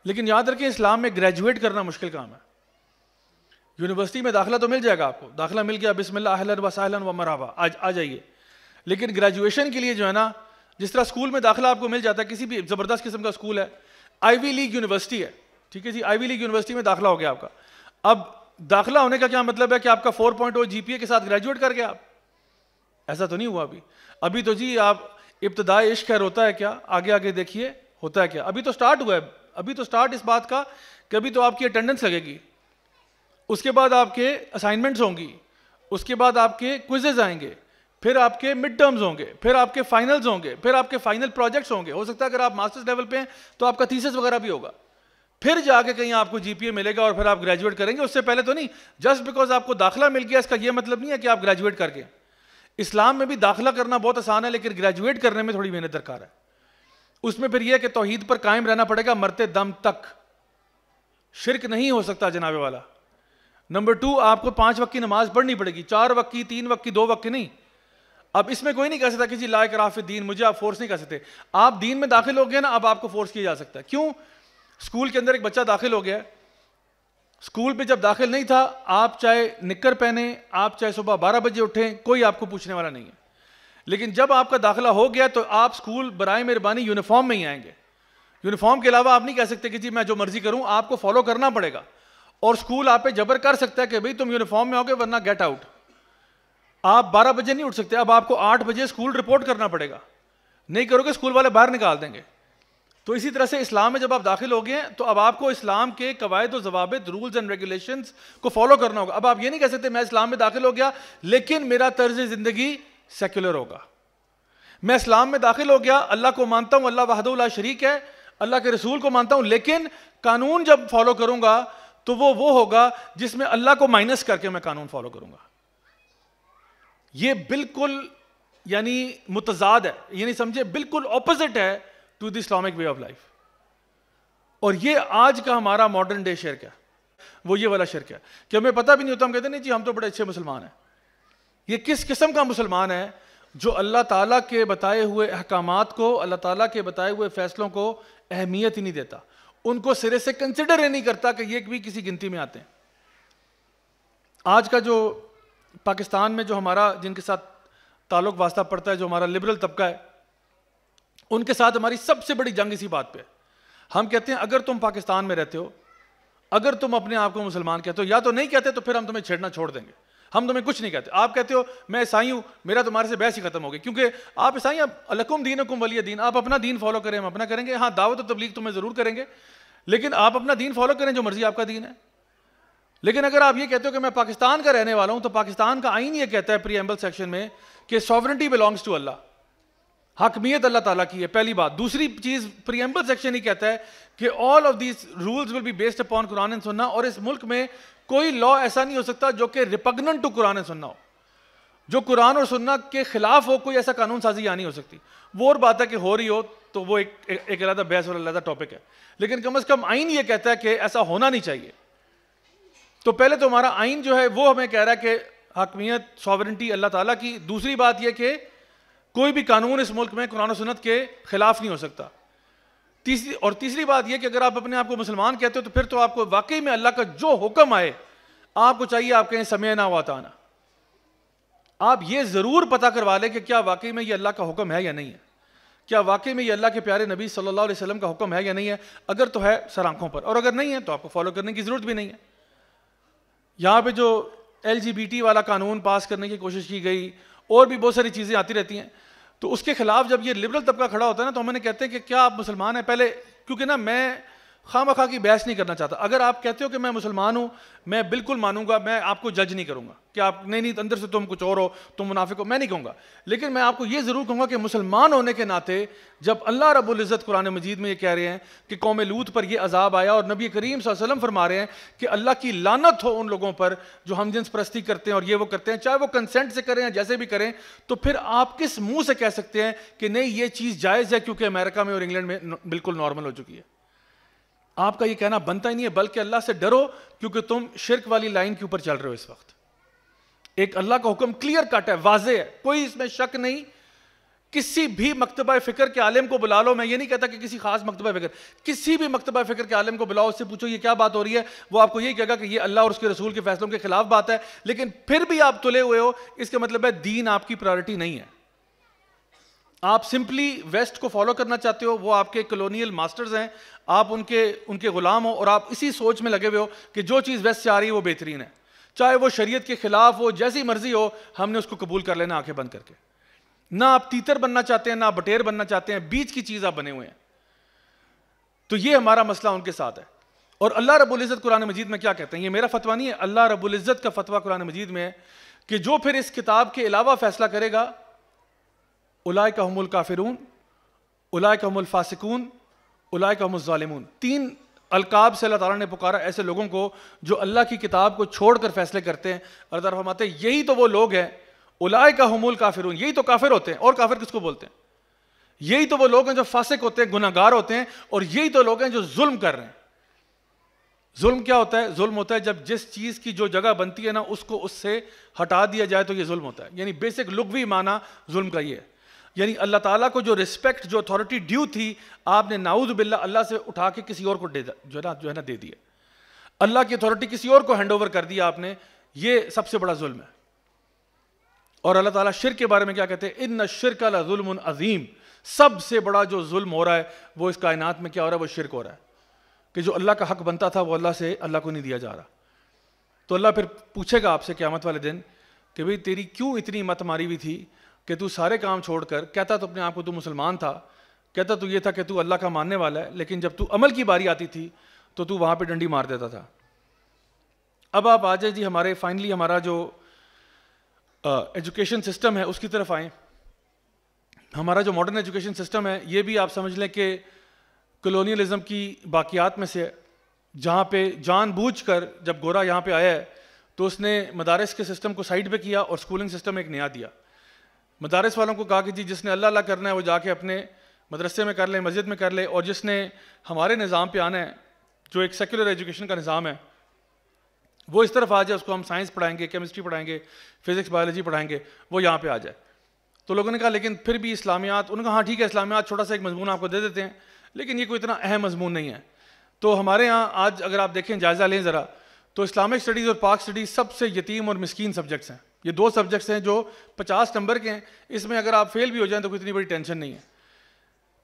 لیکن یاد رکھیں اسلام میں گریجویٹ کرنا مشکل کام ہے. یونیورسٹی میں داخلہ تو مل جائے گا آپ کو, داخلہ مل گیا بسم اللہ اہلا و سہلا و مرحبا آ جائیے. لیکن گریجویشن کے لیے جو ہے نا, جس طرح اسکول میں داخلہ آپ کو مل جاتا ہے, کسی بھی زبردست قسم کا اسکول ہے, آئی وی لیگ یونیورسٹی ہے, ٹھیک ہے جی, آئی وی لیگ یونیورسٹی میں داخلہ ہو گیا آپ کا. اب داخلہ ہونے کا کیا مطلب ہے کہ آپ کا 4.0 جی پی اے کے ساتھ گریجویٹ کر گیا آپ؟ ایسا تو نہیں ہوا ابھی تو جی آپ ابتدائی عشق خیر ہوتا ہے کیا, آگے آگے دیکھیے ہوتا ہے کیا. ابھی تو سٹارٹ ہوا ہے, ابھی تو سٹارٹ اس بات کا کہ ابھی تو آپ کی اٹینڈنس لگے گی, اس کے بعد آپ کے اسائنمنٹس ہوں گی, اس کے بعد آپ کے کوئزز آئیں گے, پھر آپ کے مڈ ٹرمز ہوں گے, پھر آپ کے فائنلز ہوں گے, پھر آپ کے فائنل پروجیکٹس ہوں گے. ہو سکتا ہے اگر آپ ماسٹرز لیول پہ ہیں تو آپ کا تھیسس وغیرہ بھی ہوگا, پھر جا کے کہیں آپ کو جی پی اے ملے گا اور پھر آپ گریجویٹ کریں گے. اس سے پہلے تو نہیں. جسٹ بیکاز آپ کو داخلہ مل گیا اس کا یہ مطلب نہیں ہے کہ آپ گریجویٹ کر گئے. اسلام میں بھی داخلہ کرنا بہت آسان ہے لیکن گریجویٹ کرنے میں تھوڑی محنت درکار ہے. اس میں پھر یہ کہ توحید پر قائم رہنا پڑے گا مرتے دم تک, شرک نہیں ہو سکتا جناب والا. نمبر 2, آپ کو 5 وقت کی نماز پڑھنی پڑے گی, 4 وقت کی, 3 وقت کی, 2 وقت کی نہیں. اب اس میں کوئی نہیں کہہ سکتا کہ جی لا اکراہ فی الدین, مجھے آپ فورس نہیں کر سکتے. آپ دین میں داخل ہو گئے نا, اب آپ کو فورس کیا جا سکتا ہے. کیوں؟ اسکول کے اندر ایک بچہ داخل ہو گیا, اسکول پہ جب داخل نہیں تھا, آپ چاہے نکر پہنیں, آپ چاہے صبح 12 بجے اٹھیں, کوئی آپ کو پوچھنے والا نہیں ہے. لیکن جب آپ کا داخلہ ہو گیا تو آپ اسکول برائے مہربانی یونیفارم میں ہی آئیں گے. یونیفارم کے علاوہ آپ نہیں کہہ سکتے کہ جی میں جو مرضی کروں, آپ کو فالو کرنا پڑے گا. اور اسکول آپ پہ جبر کر سکتا ہے کہ بھئی تم یونیفارم میں آؤ گے ورنہ گیٹ آؤٹ. آپ 12 بجے نہیں اٹھ سکتے, اب آپ کو 8 بجے اسکول رپورٹ کرنا پڑے گا, نہیں کرو گے اسکول والے باہر نکال دیں گے. تو اسی طرح سے اسلام میں جب آپ داخل ہو گئے ہیں تو اب آپ کو اسلام کے قواعد و ضوابط, رولز اینڈ ریگولیشنز کو فالو کرنا ہوگا. اب آپ یہ نہیں کہہ سکتے میں اسلام میں داخل ہو گیا لیکن میرا طرز زندگی سیکولر ہوگا. میں اسلام میں داخل ہو گیا, اللہ کو مانتا ہوں, اللہ وحدہ لا شریک ہے, اللہ کے رسول کو مانتا ہوں, لیکن قانون جب فالو کروں گا تو وہ ہوگا جس میں اللہ کو مائنس کر کے میں قانون فالو کروں گا. یہ بالکل یعنی متضاد ہے, یعنی سمجھے بالکل اپوزٹ ہے to the Islamic way of life. اور یہ آج کا ہمارا ماڈرن ڈے شرک ہے, وہ یہ والا شرک ہے کہ ہمیں پتہ بھی نہیں ہوتا, ہم کہتے ہیں نہیں جی ہم تو بڑے اچھے مسلمان ہیں. یہ کس قسم کا مسلمان ہے جو اللہ تعالیٰ کے بتائے ہوئے احکامات کو, اللہ تعالیٰ کے بتائے ہوئے فیصلوں کو اہمیت ہی نہیں دیتا, ان کو سرے سے کنسیڈر ہی نہیں کرتا کہ یہ بھی کسی گنتی میں آتے ہیں. آج کا جو پاکستان میں جو ہمارا جن کے ساتھ تعلق واسطہ پڑتا ہے, جو ہمارا لبرل طبقہ ہے, ان کے ساتھ ہماری سب سے بڑی جنگ اسی بات پہ ہے. ہم کہتے ہیں اگر تم پاکستان میں رہتے ہو, اگر تم اپنے آپ کو مسلمان کہتے ہو, یا تو نہیں کہتے تو پھر ہم تمہیں چھیڑنا چھوڑ دیں گے, ہم تمہیں کچھ نہیں کہتے. آپ کہتے ہو میں عیسائی ہوں, میرا تمہارے سے بحث ہی ختم ہو گئی, کیونکہ آپ عیسائی ہیں, لکم دینکم ولی دین, آپ اپنا دین فالو کریں, ہم اپنا کریں گے. ہاں دعوت و تبلیغ تمہیں ضرور کریں گے, لیکن آپ اپنا دین فالو کریں, جو مرضی آپ کا دین ہے. لیکن اگر آپ یہ کہتے ہو کہ میں پاکستان کا رہنے والا ہوں, تو پاکستان کا آئین یہ کہتا ہے پریمبل سیکشن میں کہ سوورنٹی بلانگس ٹو اللہ, حاکمیت اللہ تعالیٰ کی ہے, پہلی بات. دوسری چیز پریمبل سیکشن ہی کہتا ہے کہ all of these rules will be based upon Quran and Sunnah, اور اس ملک میں کوئی لا ایسا نہیں ہو سکتا جو کہ ریپگننٹ ٹو قرآن اینڈ سنہ ہو, جو قرآن اور سنہ کے خلاف ہو. کوئی ایسا قانون سازی یہاں نہیں ہو سکتی. وہ اور بات ہے کہ ہو رہی ہو تو وہ ایک علیحدہ بحث اور علیحدہ ٹاپک ہے, لیکن کم از کم آئین یہ کہتا ہے کہ ایسا ہونا نہیں چاہیے. تو پہلے تو ہمارا آئین جو ہے وہ ہمیں کہہ رہا ہے کہ حاکمیت سوورنٹی اللہ تعالیٰ کی. دوسری بات یہ کہ کوئی بھی قانون اس ملک میں قرآن و سنت کے خلاف نہیں ہو سکتا. تیسری بات یہ کہ اگر آپ اپنے آپ کو مسلمان کہتے ہو تو پھر تو آپ کو واقعی میں اللہ کا جو حکم آئے آپ کو چاہیے آپ کہیں سمعنا و اطعنا. آپ یہ ضرور پتہ کروا لیں کہ کیا واقعی میں یہ اللہ کا حکم ہے یا نہیں ہے, کیا واقعی میں یہ اللہ کے پیارے نبی صلی اللہ علیہ وسلم کا حکم ہے یا نہیں ہے. اگر تو ہے سر آنکھوں پر, اور اگر نہیں ہے تو آپ کو فالو کرنے کی ضرورت بھی نہیں ہے. یہاں پہ جو LGBT والا قانون پاس کرنے کی کوشش کی گئی, اور بھی بہت ساری چیزیں آتی رہتی ہیں, تو اس کے خلاف جب یہ لبرل طبقہ کھڑا ہوتا ہے نا تو ہمیں کہتے ہیں کہ کیا آپ مسلمان ہیں پہلے, کیونکہ نا میں خواہ مخواہ کی بحث نہیں کرنا چاہتا. اگر آپ کہتے ہو کہ میں مسلمان ہوں, میں بالکل مانوں گا, میں آپ کو جج نہیں کروں گا کہ آپ نہیں اندر سے تم کچھ اور ہو, تم منافق ہو, میں نہیں کہوں گا. لیکن میں آپ کو یہ ضرور کہوں گا کہ مسلمان ہونے کے ناطے جب اللہ رب العزت قرآن مجید میں یہ کہہ رہے ہیں کہ قوم لوط پر یہ عذاب آیا, اور نبی کریم صلی اللہ علیہ وسلم فرما رہے ہیں کہ اللہ کی لعنت ہو ان لوگوں پر جو ہم جنس پرستی کرتے ہیں اور یہ وہ کرتے ہیں, چاہے وہ کنسنٹ سے کریں یا جیسے بھی کریں, تو پھر آپ کس منہ سے کہہ سکتے ہیں کہ نہیں یہ چیز جائز ہے کیونکہ امریکہ میں اور انگلینڈ میں بالکل نارمل ہو چکی ہے. آپ کا یہ کہنا بنتا ہی نہیں ہے, بلکہ اللہ سے ڈرو کیونکہ تم شرک والی لائن کے اوپر چل رہے ہو اس وقت. ایک اللہ کا حکم کلیئر کٹ ہے, واضح ہے, کوئی اس میں شک نہیں. کسی بھی مکتبہ فکر کے عالم کو بلا لو, میں یہ نہیں کہتا کہ کسی خاص مکتبہ فکر, کسی بھی مکتبہ فکر کے عالم کو بلاؤ, اس سے پوچھو یہ کیا بات ہو رہی ہے, وہ آپ کو یہی کہے گا کہ یہ اللہ اور اس کے رسول کے فیصلوں کے خلاف بات ہے. لیکن پھر بھی آپ تلے ہوئے ہو, اس کا مطلب ہے دین آپ کی پرائرٹی نہیں ہے. آپ سمپلی ویسٹ کو فالو کرنا چاہتے ہو, وہ آپ کے کلونیل ماسٹرز ہیں, آپ ان کے غلام ہو, اور آپ اسی سوچ میں لگے ہوئے ہو کہ جو چیز ویسٹ سے آ رہی ہے وہ بہترین ہے, چاہے وہ شریعت کے خلاف ہو, جیسی مرضی ہو, ہم نے اس کو قبول کر لینا آنکھیں بند کر کے. نہ آپ تیتر بننا چاہتے ہیں, نہ آپ بٹیر بننا چاہتے ہیں, بیچ کی چیز آپ بنے ہوئے ہیں. تو یہ ہمارا مسئلہ ان کے ساتھ ہے. اور اللہ رب العزت قرآن مجید میں کیا کہتے ہیں, یہ میرا فتویٰ نہیں ہے, اللہ رب العزت کا فتویٰ قرآن مجید میں ہے کہ جو پھر اس کتاب کے علاوہ فیصلہ کرے گا, اولئک هم الکافرون, اولئک هم الفاسقون, اولئک هم الظالمون. 3 القاب سے اللہ تعالیٰ نے پکارا ایسے لوگوں کو جو اللہ کی کتاب کو چھوڑ کر فیصلے کرتے ہیں. اللہ تعالیٰ فرماتے ہیں یہی تو وہ لوگ ہیں, اولئک هم الکافرون, یہی تو کافر ہوتے ہیں. اور کافر کس کو بولتے ہیں؟ یہی تو وہ لوگ ہیں جو فاسق ہوتے ہیں, گناہگار ہوتے ہیں, اور یہی تو لوگ ہیں جو ظلم کر رہے ہیں. ظلم کیا ہوتا ہے؟ ظلم ہوتا ہے جب جس چیز کی جو جگہ بنتی ہے نا اس کو اس سے ہٹا دیا جائے تو یہ ظلم ہوتا ہے. یعنی بیسک لغوی معنی ظلم کا یہ ہے, یعنی اللہ تعالیٰ کو جو رسپیکٹ, جو اتھارٹی ڈیو تھی, آپ نے نعوذ باللہ اللہ سے اٹھا کے کسی اور کو جو ہے نا دے دیا. اللہ کی اتھارٹی کسی اور کو ہینڈ اوور کر دیا آپ نے, یہ سب سے بڑا ظلم ہے. اور اللہ تعالیٰ شرک کے بارے میں کیا کہتے ہیں؟ ان الشرک لظلم عظیم. سب سے بڑا جو ظلم ہو رہا ہے وہ اس کائنات میں کیا ہو رہا ہے؟ وہ شرک ہو رہا ہے, کہ جو اللہ کا حق بنتا تھا وہ اللہ کو نہیں دیا جا رہا. تو اللہ پھر پوچھے گا آپ سے قیامت والے دن کہ بھئی تیری کیوں اتنی مت ماری ہوئی تھی کہ تو سارے کام چھوڑ کر کہتا تو اپنے آپ کو تو مسلمان تھا, کہتا تو یہ تھا کہ تو اللہ کا ماننے والا ہے, لیکن جب تو عمل کی باری آتی تھی تو وہاں پہ ڈنڈی مار دیتا تھا. اب آپ آ جائیں جی فائنلی ہمارا جو ایجوکیشن سسٹم ہے اس کی طرف آئیں. ہمارا جو ماڈرن ایجوکیشن سسٹم ہے یہ بھی آپ سمجھ لیں کہ کلونیلزم کی باقیات میں سے, جہاں پہ جان بوجھ کر جب گورا یہاں پہ آیا ہے تو اس نے مدارس کے سسٹم کو سائڈ پہ کیا اور اسکولنگ سسٹم ایک نیا دیا. مدارس والوں کو کہا کہ جی جس نے اللہ کرنا ہے وہ جا کے اپنے مدرسے میں کر لے, مسجد میں کر لے, اور جس نے ہمارے نظام پہ آنا ہے جو ایک سیکولر ایجوکیشن کا نظام ہے وہ اس طرف آ جائے, اس کو ہم سائنس پڑھائیں گے, کیمسٹری پڑھائیں گے, فزکس بایولوجی پڑھائیں گے, وہ یہاں پہ آ جائے. تو لوگوں نے کہا لیکن پھر بھی اسلامیات, انہوں نے کہا ہاں ٹھیک ہے اسلامیات چھوٹا سا ایک مضمون آپ کو دے دیتے ہیں, لیکن یہ کوئی اتنا اہم مضمون نہیں ہے. تو ہمارے ہاں آج اگر آپ دیکھیں جائزہ لیں ذرا, تو اسلامک اسٹڈیز اور پاک اسٹڈیز سب سے یتیم اور مسکین سبجیکٹس ہیں. یہ 2 سبجیکٹس ہیں جو 50 نمبر کے ہیں, اس میں اگر آپ فیل بھی ہو جائیں تو کوئی اتنی بڑی ٹینشن نہیں ہے.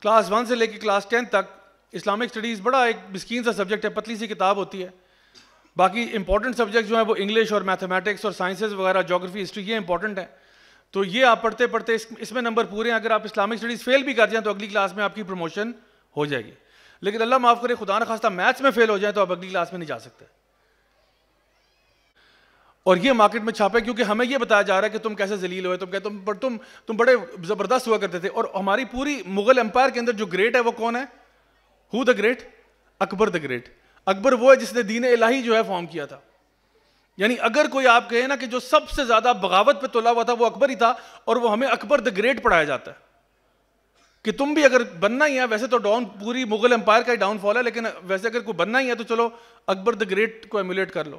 کلاس 1 سے لے کے کلاس 10 تک اسلامک اسٹڈیز بڑا ایک مسکین سا سبجیکٹ ہے, پتلی سی کتاب ہوتی ہے. باقی امپورٹنٹ سبجیکٹ جو ہیں وہ انگلش اور میتھمیٹکس اور سائنسز وغیرہ, جغرافی, ہسٹری, یہ امپورٹنٹ ہے. تو یہ آپ پڑھتے پڑھتے اس میں نمبر پورے ہیں. اگر آپ اسلامک اسٹڈیز فیل بھی کر جائیں تو اگلی کلاس میں آپ کی پروموشن ہو جائے گی. لیکن اللہ معاف کرے خدا نخواستہ میتھس میں فیل ہو جائیں تو آپ اگلی کلاس میں نہیں جا سکتے. اور یہ مارکیٹ میں چھاپے کیونکہ ہمیں یہ بتایا جا رہا ہے کہ تم کیسے ذلیل ہوئے, تم بڑے زبردست ہوا کرتے تھے. اور ہماری پوری مغل امپائر کے اندر جو گریٹ ہے وہ کون ہے؟ ہو the great? Akbar the great. اکبر وہ ہے جس نے دین الہی جو ہے فارم کیا تھا. یعنی اگر کوئی آپ کہے نا کہ جو سب سے زیادہ بغاوت پہ تلا ہوا تھا وہ اکبر ہی تھا, اور وہ ہمیں اکبر دا گریٹ پڑھایا جاتا ہے کہ تم بھی اگر بننا ہی ہے, ویسے تو پوری مغل امپائر کا ہی ڈاؤن فال ہے, لیکن ویسے اگر کوئی بننا ہی ہے تو چلو اکبر دا گریٹ کو ایمولیٹ کر لو.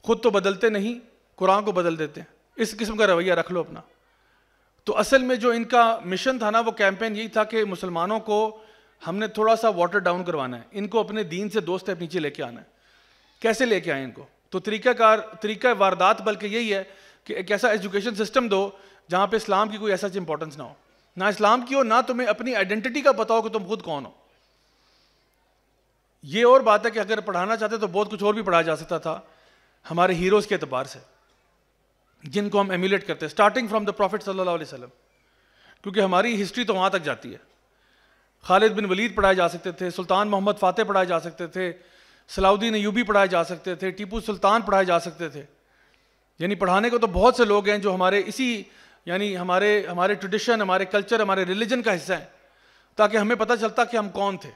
خود تو بدلتے نہیں، قرآن کو بدل دیتے ہیں. اس قسم کا رویہ رکھ لو اپنا. تو اصل میں جو ان کا مشن تھا نا، وہ کیمپین یہی تھا کہ مسلمانوں کو ہم نے تھوڑا سا واٹر ڈاؤن کروانا ہے، ان کو اپنے دین سے 2 سٹیپ نیچے لے کے آنا ہے. کیسے لے کے آئیں ان کو؟ تو طریقہ واردات بلکہ یہی ہے کہ ایک ایسا ایجوکیشن سسٹم دو جہاں پہ اسلام کی کوئی ایسا امپورٹنس نہ ہو، نہ اسلام کی ہو، نہ تمہیں اپنی آئیڈینٹی کا پتہ ہو کہ تم خود کون ہو. یہ اور بات ہے کہ اگر پڑھانا چاہتے تو بہت کچھ اور بھی پڑھایا جا سکتا تھا ہمارے ہیروز کے اعتبار سے جن کو ہم ایمیولیٹ کرتے ہیں، اسٹارٹنگ فرام دا پروفٹ صلی اللہ علیہ وسلم، کیونکہ ہماری ہسٹری تو وہاں تک جاتی ہے. خالد بن ولید پڑھائے جا سکتے تھے، سلطان محمد فاتح پڑھائے جا سکتے تھے، صلاح الدین ایوبی پڑھائے جا سکتے تھے، ٹیپو سلطان پڑھائے جا سکتے تھے. یعنی پڑھانے کو تو بہت سے لوگ ہیں جو ہمارے ہمارے ٹریڈیشن، ہمارے کلچر، ہمارے ریلیجن کا حصہ ہیں، تاکہ ہمیں پتہ چلتا کہ ہم کون تھے.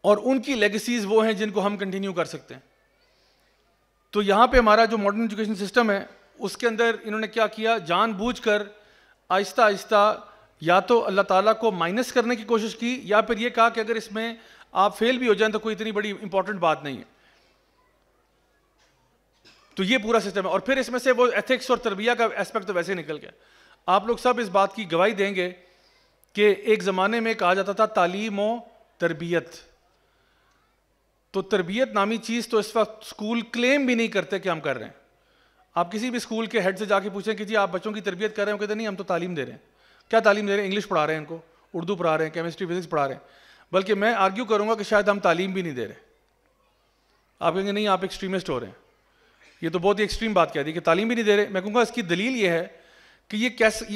اور ان کی لیگیسیز وہ ہیں جن کو ہم کنٹینیو کر سکتے ہیں. تو یہاں پہ ہمارا جو ماڈرن ایجوکیشن سسٹم ہے اس کے اندر انہوں نے کیا کیا، جان بوجھ کر آہستہ آہستہ یا تو اللہ تعالیٰ کو مائنس کرنے کی کوشش کی، یا پھر یہ کہا کہ اگر اس میں آپ فیل بھی ہو جائیں تو کوئی اتنی بڑی امپورٹنٹ بات نہیں ہے. تو یہ پورا سسٹم ہے. اور پھر اس میں سے وہ ایتھکس اور تربیہ کا ایسپیکٹ تو ویسے نکل گیا. آپ لوگ سب اس بات کی گواہی دیں گے کہ ایک زمانے میں کہا جاتا تھا تعلیم و تربیت. تو تربیت نامی چیز تو اس وقت اسکول کلیم بھی نہیں کرتے کہ ہم کر رہے ہیں. آپ کسی بھی اسکول کے ہیڈ سے جا کے پوچھیں کہ جی آپ بچوں کی تربیت کر رہے ہیں، وہ کہتے ہیں نہیں ہم تو تعلیم دے رہے ہیں. کیا تعلیم دے رہے ہیں؟ انگلش پڑھا رہے ہیں، ان کو اردو پڑھا رہے ہیں، کیمسٹری فزکس پڑھا رہے ہیں. بلکہ میں آرگیو کروں گا کہ شاید ہم تعلیم بھی نہیں دے رہے. آپ کہیں گے نہیں آپ ایکسٹریمسٹ ہو رہے ہیں. یہ تو بہت ہی ایکسٹریم بات کہہ دی کہ تعلیم بھی نہیں دے رہے. میں کہوں گا اس کی دلیل یہ ہے کہ یہ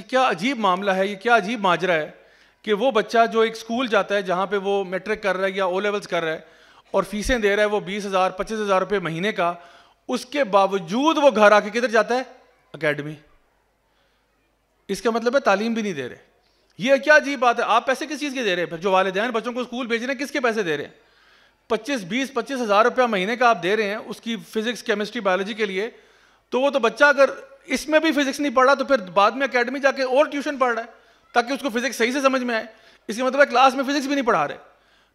کیا عجیب معاملہ ہے، یہ کیا عجیب ماجرا ہے کہ وہ بچہ جو ایک اسکول جاتا ہے جہاں پہ وہ میٹرک کر رہا ہے یا او لیولس کر رہا ہے اور فیسیں دے رہا ہے وہ 20,000 25,000 روپے مہینے کا، اس کے باوجود وہ گھر آ کے کدھر جاتا ہے؟ اکیڈمی. اس کا مطلب ہے تعلیم بھی نہیں دے رہے. یہ کیا عجیب بات ہے. آپ پیسے کس چیز کے دے رہے ہیں؟ پھر جو والدین بچوں کو اسکول بھیج رہے ہیں کس کے پیسے دے رہے ہیں؟ 25,000 روپیہ مہینے کا آپ دے رہے ہیں اس کی فزکس کیمسٹری بایولوجی کے لیے. تو وہ تو بچہ اگر اس میں بھی فزکس نہیں پڑھ رہا تو پھر بعد میں اکیڈمی جا کے اور ٹیوشن پڑھ رہا ہے تاکہ اس کو فزکس صحیح سے سمجھ میں آئے. اس کا مطلب ہے کلاس میں فزکس بھی نہیں پڑھا رہے،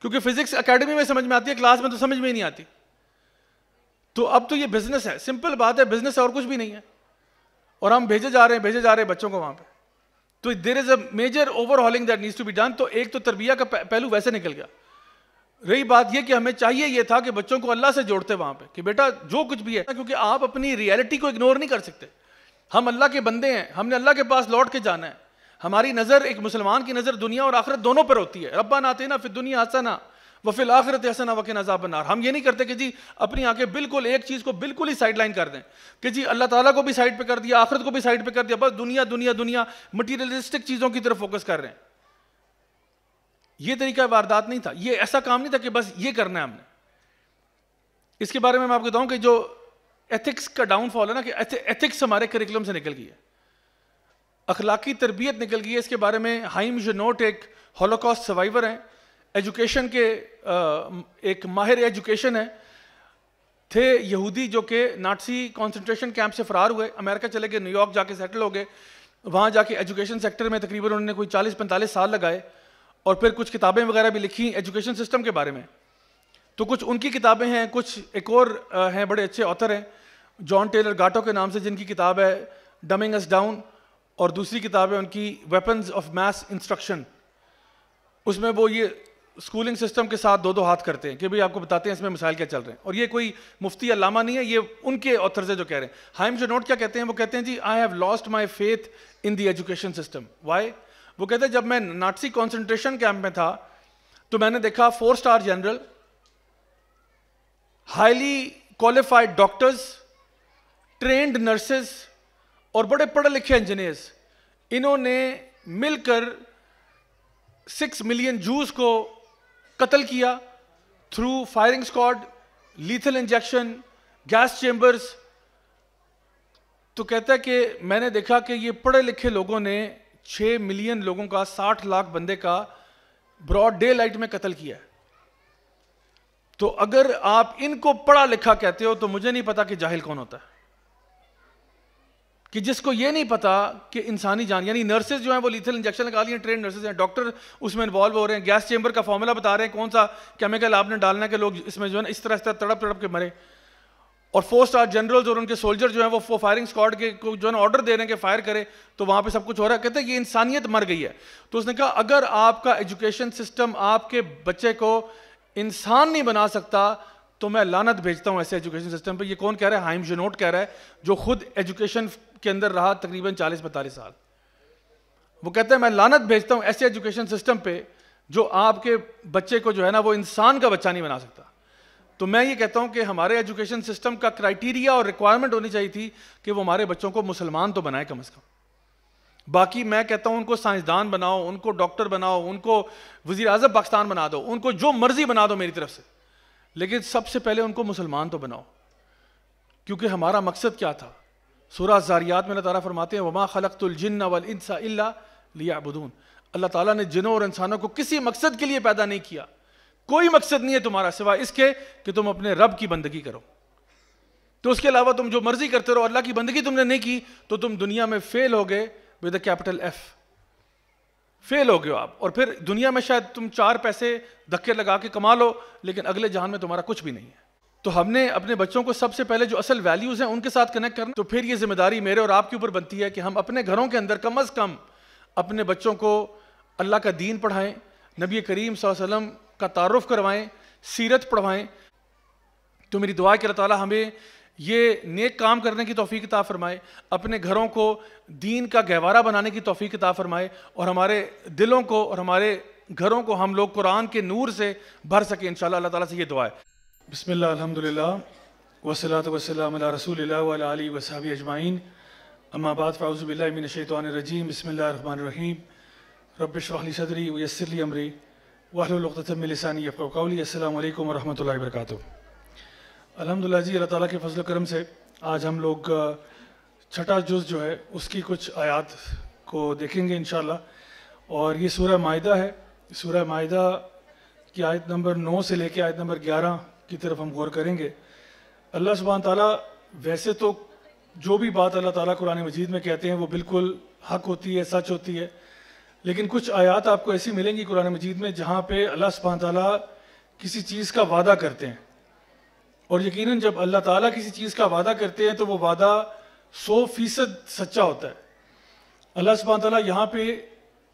کیونکہ فزکس اکیڈمی میں سمجھ میں آتی ہے، کلاس میں تو سمجھ میں ہی نہیں آتی. تو اب تو یہ بزنس ہے، سمپل بات ہے، بزنس ہے اور کچھ بھی نہیں ہے. اور ہم بھیجے جا رہے ہیں بچوں کو وہاں پہ. تو there is a major overhauling that needs to be done. تو ایک تو تربیہ کا پہلو ویسے نکل گیا. رہی بات یہ کہ ہمیں چاہیے یہ تھا کہ بچوں کو اللہ سے جوڑتے وہاں پہ کہ بیٹا جو کچھ بھی ہے، کیونکہ آپ اپنی ریئلٹی کو اگنور نہیں کر سکتے. ہم اللہ کے بندے ہیں، ہم نے اللہ کے پاس لوٹ کے جانا ہے. ہماری نظر، ایک مسلمان کی نظر دنیا اور آخرت دونوں پر ہوتی ہے. ربنا آتنا فی الدنیا حسنہ وفی الآخرۃ حسنہ وقنا عذاب النار. ہم یہ نہیں کرتے کہ جی اپنی آنکھیں بالکل ایک چیز کو بالکل ہی سائڈ لائن کر دیں کہ جی اللہ تعالیٰ کو بھی سائڈ پہ کر دیا، آخرت کو بھی سائڈ پہ کر دیا، بس دنیا دنیا دنیا مٹیریلسٹک چیزوں کی طرف فوکس کر رہے ہیں. یہ طریقہ واردات نہیں تھا. یہ ایسا کام نہیں تھا کہ بس یہ کرنا ہے ہم نے. اس کے بارے میں آپ کو بتاؤں کہ جو ایتھکس کا ڈاؤن فال ہے نا، کہ ایتھکس ہمارے کریکولم سے نکل گئی ہے، اخلاقی تربیت نکل گئی ہے. اس کے بارے میں ہائم جنوٹ ایک ہولوکاسٹ سروائیور ہیں، ایجوکیشن کے ایک ماہر ایجوکیشن ہے، تھے یہودی جو کہ ناٹسی کانسنٹریشن کیمپ سے فرار ہوئے، امریکہ چلے گئے، نیو یارک جا کے سیٹل ہو گئے. وہاں جا کے ایجوکیشن سیکٹر میں تقریباً انہوں نے کوئی 40-45 سال لگائے اور پھر کچھ کتابیں وغیرہ بھی لکھی ایجوکیشن سسٹم کے بارے میں. تو کچھ ان کی کتابیں ہیں، کچھ ایک اور ہیں بڑے اچھے آتھر ہیں جان ٹیلر گاٹو کے نام سے، جن کی کتاب ہے ڈمنگ اس ڈاؤن، اور دوسری کتاب ہے ان کی ویپنز آف میس انسٹرکشن. اس میں وہ یہ اسکولنگ سسٹم کے ساتھ دو ہاتھ کرتے ہیں کہ بھئی آپ کو بتاتے ہیں اس میں مسائل کیا چل رہے ہیں. اور یہ کوئی مفتی علامہ نہیں ہے، یہ ان کے آتھرز ہیں جو کہہ رہے ہیں. ہائم جنوٹ کیا کہتے ہیں؟ وہ کہتے ہیں جی I have lost my faith in the education system. Why? وہ کہتے ہیں جب میں ناٹسی کانسنٹریشن کیمپ میں تھا تو میں نے دیکھا 4 star general, highly qualified doctors, trained nurses اور بڑے پڑھے لکھے انجینئرز، انہوں نے مل کر 6 ملین جوز کو قتل کیا through firing squad, lethal injection, gas chambers. تو کہتا ہے کہ میں نے دیکھا کہ یہ پڑھے لکھے لوگوں نے 6 ملین لوگوں کا، 60 لاکھ بندے کا براڈ ڈے لائٹ میں قتل کیا ہے. تو اگر آپ ان کو پڑھا لکھا کہتے ہو تو مجھے نہیں پتا کہ جاہل کون ہوتا ہے، کہ جس کو یہ نہیں پتا کہ انسانی جان، یعنی نرسز جو ہیں وہ لیتھل انجیکشن لگا لی ہیں، ٹرینڈ نرسز ہیں، ڈاکٹر اس میں انوالو ہو رہے ہیں، گیس چیمبر کا فارمولا بتا رہے ہیں کون سا کیمیکل آپ نے ڈالنا ہے کہ لوگ اس میں جو ہے نا اس طرح تڑپ کے مرے. اور 4 اسٹار جنرلز اور ان کے سولجر جو ہیں وہ فائرنگ اسکواڈ کے جو ہے نا آرڈر دے رہے ہیں کہ فائر کرے تو وہاں پہ سب کچھ ہو رہا ہے. کہتے ہیں یہ انسانیت مر گئی ہے. تو اس نے کہا اگر آپ کا ایجوکیشن سسٹم آپ کے بچے کو انسان نہیں بنا سکتا تو میں لعنت بھیجتا ہوں ایسے ایجوکیشن سسٹم پہ. یہ کون کہہ رہا ہے؟ ہائم جنوٹ کہہ رہا ہے, جو خود ایجوکیشن کے اندر رہا تقریباً 40-45 سال. وہ کہتے ہیں میں لعنت بھیجتا ہوں ایسے ایجوکیشن سسٹم پہ جو آپ کے بچے کو جو ہے نا وہ انسان کا بچہ نہیں بنا سکتا. تو میں یہ کہتا ہوں کہ ہمارے ایجوکیشن سسٹم کا کرائٹیریا اور ریکوائرمنٹ ہونی چاہیے تھی کہ وہ ہمارے بچوں کو مسلمان تو بنائے کم از کم. باقی میں کہتا ہوں ان کو سائنسدان بناؤ, ان کو ڈاکٹر بناؤ, ان کو وزیر اعظم پاکستان بنا دو, ان کو جو مرضی بنا دو میری طرف سے, لیکن سب سے پہلے ان کو مسلمان تو بناؤ. کیونکہ ہمارا مقصد کیا تھا؟ سورہ زاریات میں اللہ تعالیٰ فرماتے ہیں وما خلقت الجن والانس الا لیعبدون. اللہ تعالیٰ نے جنوں اور انسانوں کو کسی مقصد کے لیے پیدا نہیں کیا. کوئی مقصد نہیں ہے تمہارا سوائے اس کے کہ تم اپنے رب کی بندگی کرو. تو اس کے علاوہ تم جو مرضی کرتے رہو, اللہ کی بندگی تم نے نہیں کی تو تم دنیا میں فیل ہو گئے ود اے کیپٹل ایف. فیل ہو گئے آپ, اور پھر دنیا میں شاید تم 4 پیسے دھکے لگا کے کما لو لیکن اگلے جہان میں تمہارا کچھ بھی نہیں ہے. تو ہم نے اپنے بچوں کو سب سے پہلے جو اصل ویلیوز ہیں ان کے ساتھ کنیکٹ کرنا. تو پھر یہ ذمہ داری میرے اور آپ کے اوپر بنتی ہے کہ ہم اپنے گھروں کے اندر کم از کم اپنے بچوں کو اللہ کا دین پڑھائیں, نبی کریم صلی اللہ علیہ وسلم کا تعارف کروائیں, سیرت پڑھوائیں. تو میری دعا ہے کہ اللہ تعالیٰ ہمیں یہ نیک کام کرنے کی توفیق عطا فرمائے, اپنے گھروں کو دین کا گہوارہ بنانے کی توفیق عطا فرمائے, اور ہمارے دلوں کو اور ہمارے گھروں کو ہم لوگ قرآن کے نور سے بھر سکیں انشاءاللہ. اللہ تعالیٰ سے یہ دعا ہے. بسم اللہ الحمدللہ والصلاة والسلام علی رسول اللہ وعلی آلہ وصحبہ اجمعین. اما بعد فاعوذ باللہ من الشیطان الرجیم. بسم اللہ الرحمن الرحیم. رب اشرح لی صدری ویسر لی امری واحلل عقدۃ من لسانی یفقہوا قولی. السلام علیکم ورحمۃ اللہ وبرکاتہ. الحمدللہ جی, اللہ تعالیٰ کے فضل و کرم سے آج ہم لوگ چھٹا جز جو ہے اس کی کچھ آیات کو دیکھیں گے انشاءاللہ. اور یہ سورہ مائدہ ہے. سورہ مائدہ کی آیت نمبر 9 سے لے کے آیت نمبر 11 کی طرف ہم غور کریں گے. اللہ سبحانہ تعالیٰ ویسے تو جو بھی بات اللہ تعالیٰ قرآن مجید میں کہتے ہیں وہ بالکل حق ہوتی ہے, سچ ہوتی ہے, لیکن کچھ آیات آپ کو ایسی ملیں گی قرآن مجید میں جہاں پہ اللہ سبحانہ تعالیٰ کسی چیز کا وعدہ کرتے ہیں. اور یقیناً جب اللہ تعالیٰ کسی چیز کا وعدہ کرتے ہیں تو وہ وعدہ 100% سچا ہوتا ہے. اللہ سبحانہ تعالیٰ یہاں پہ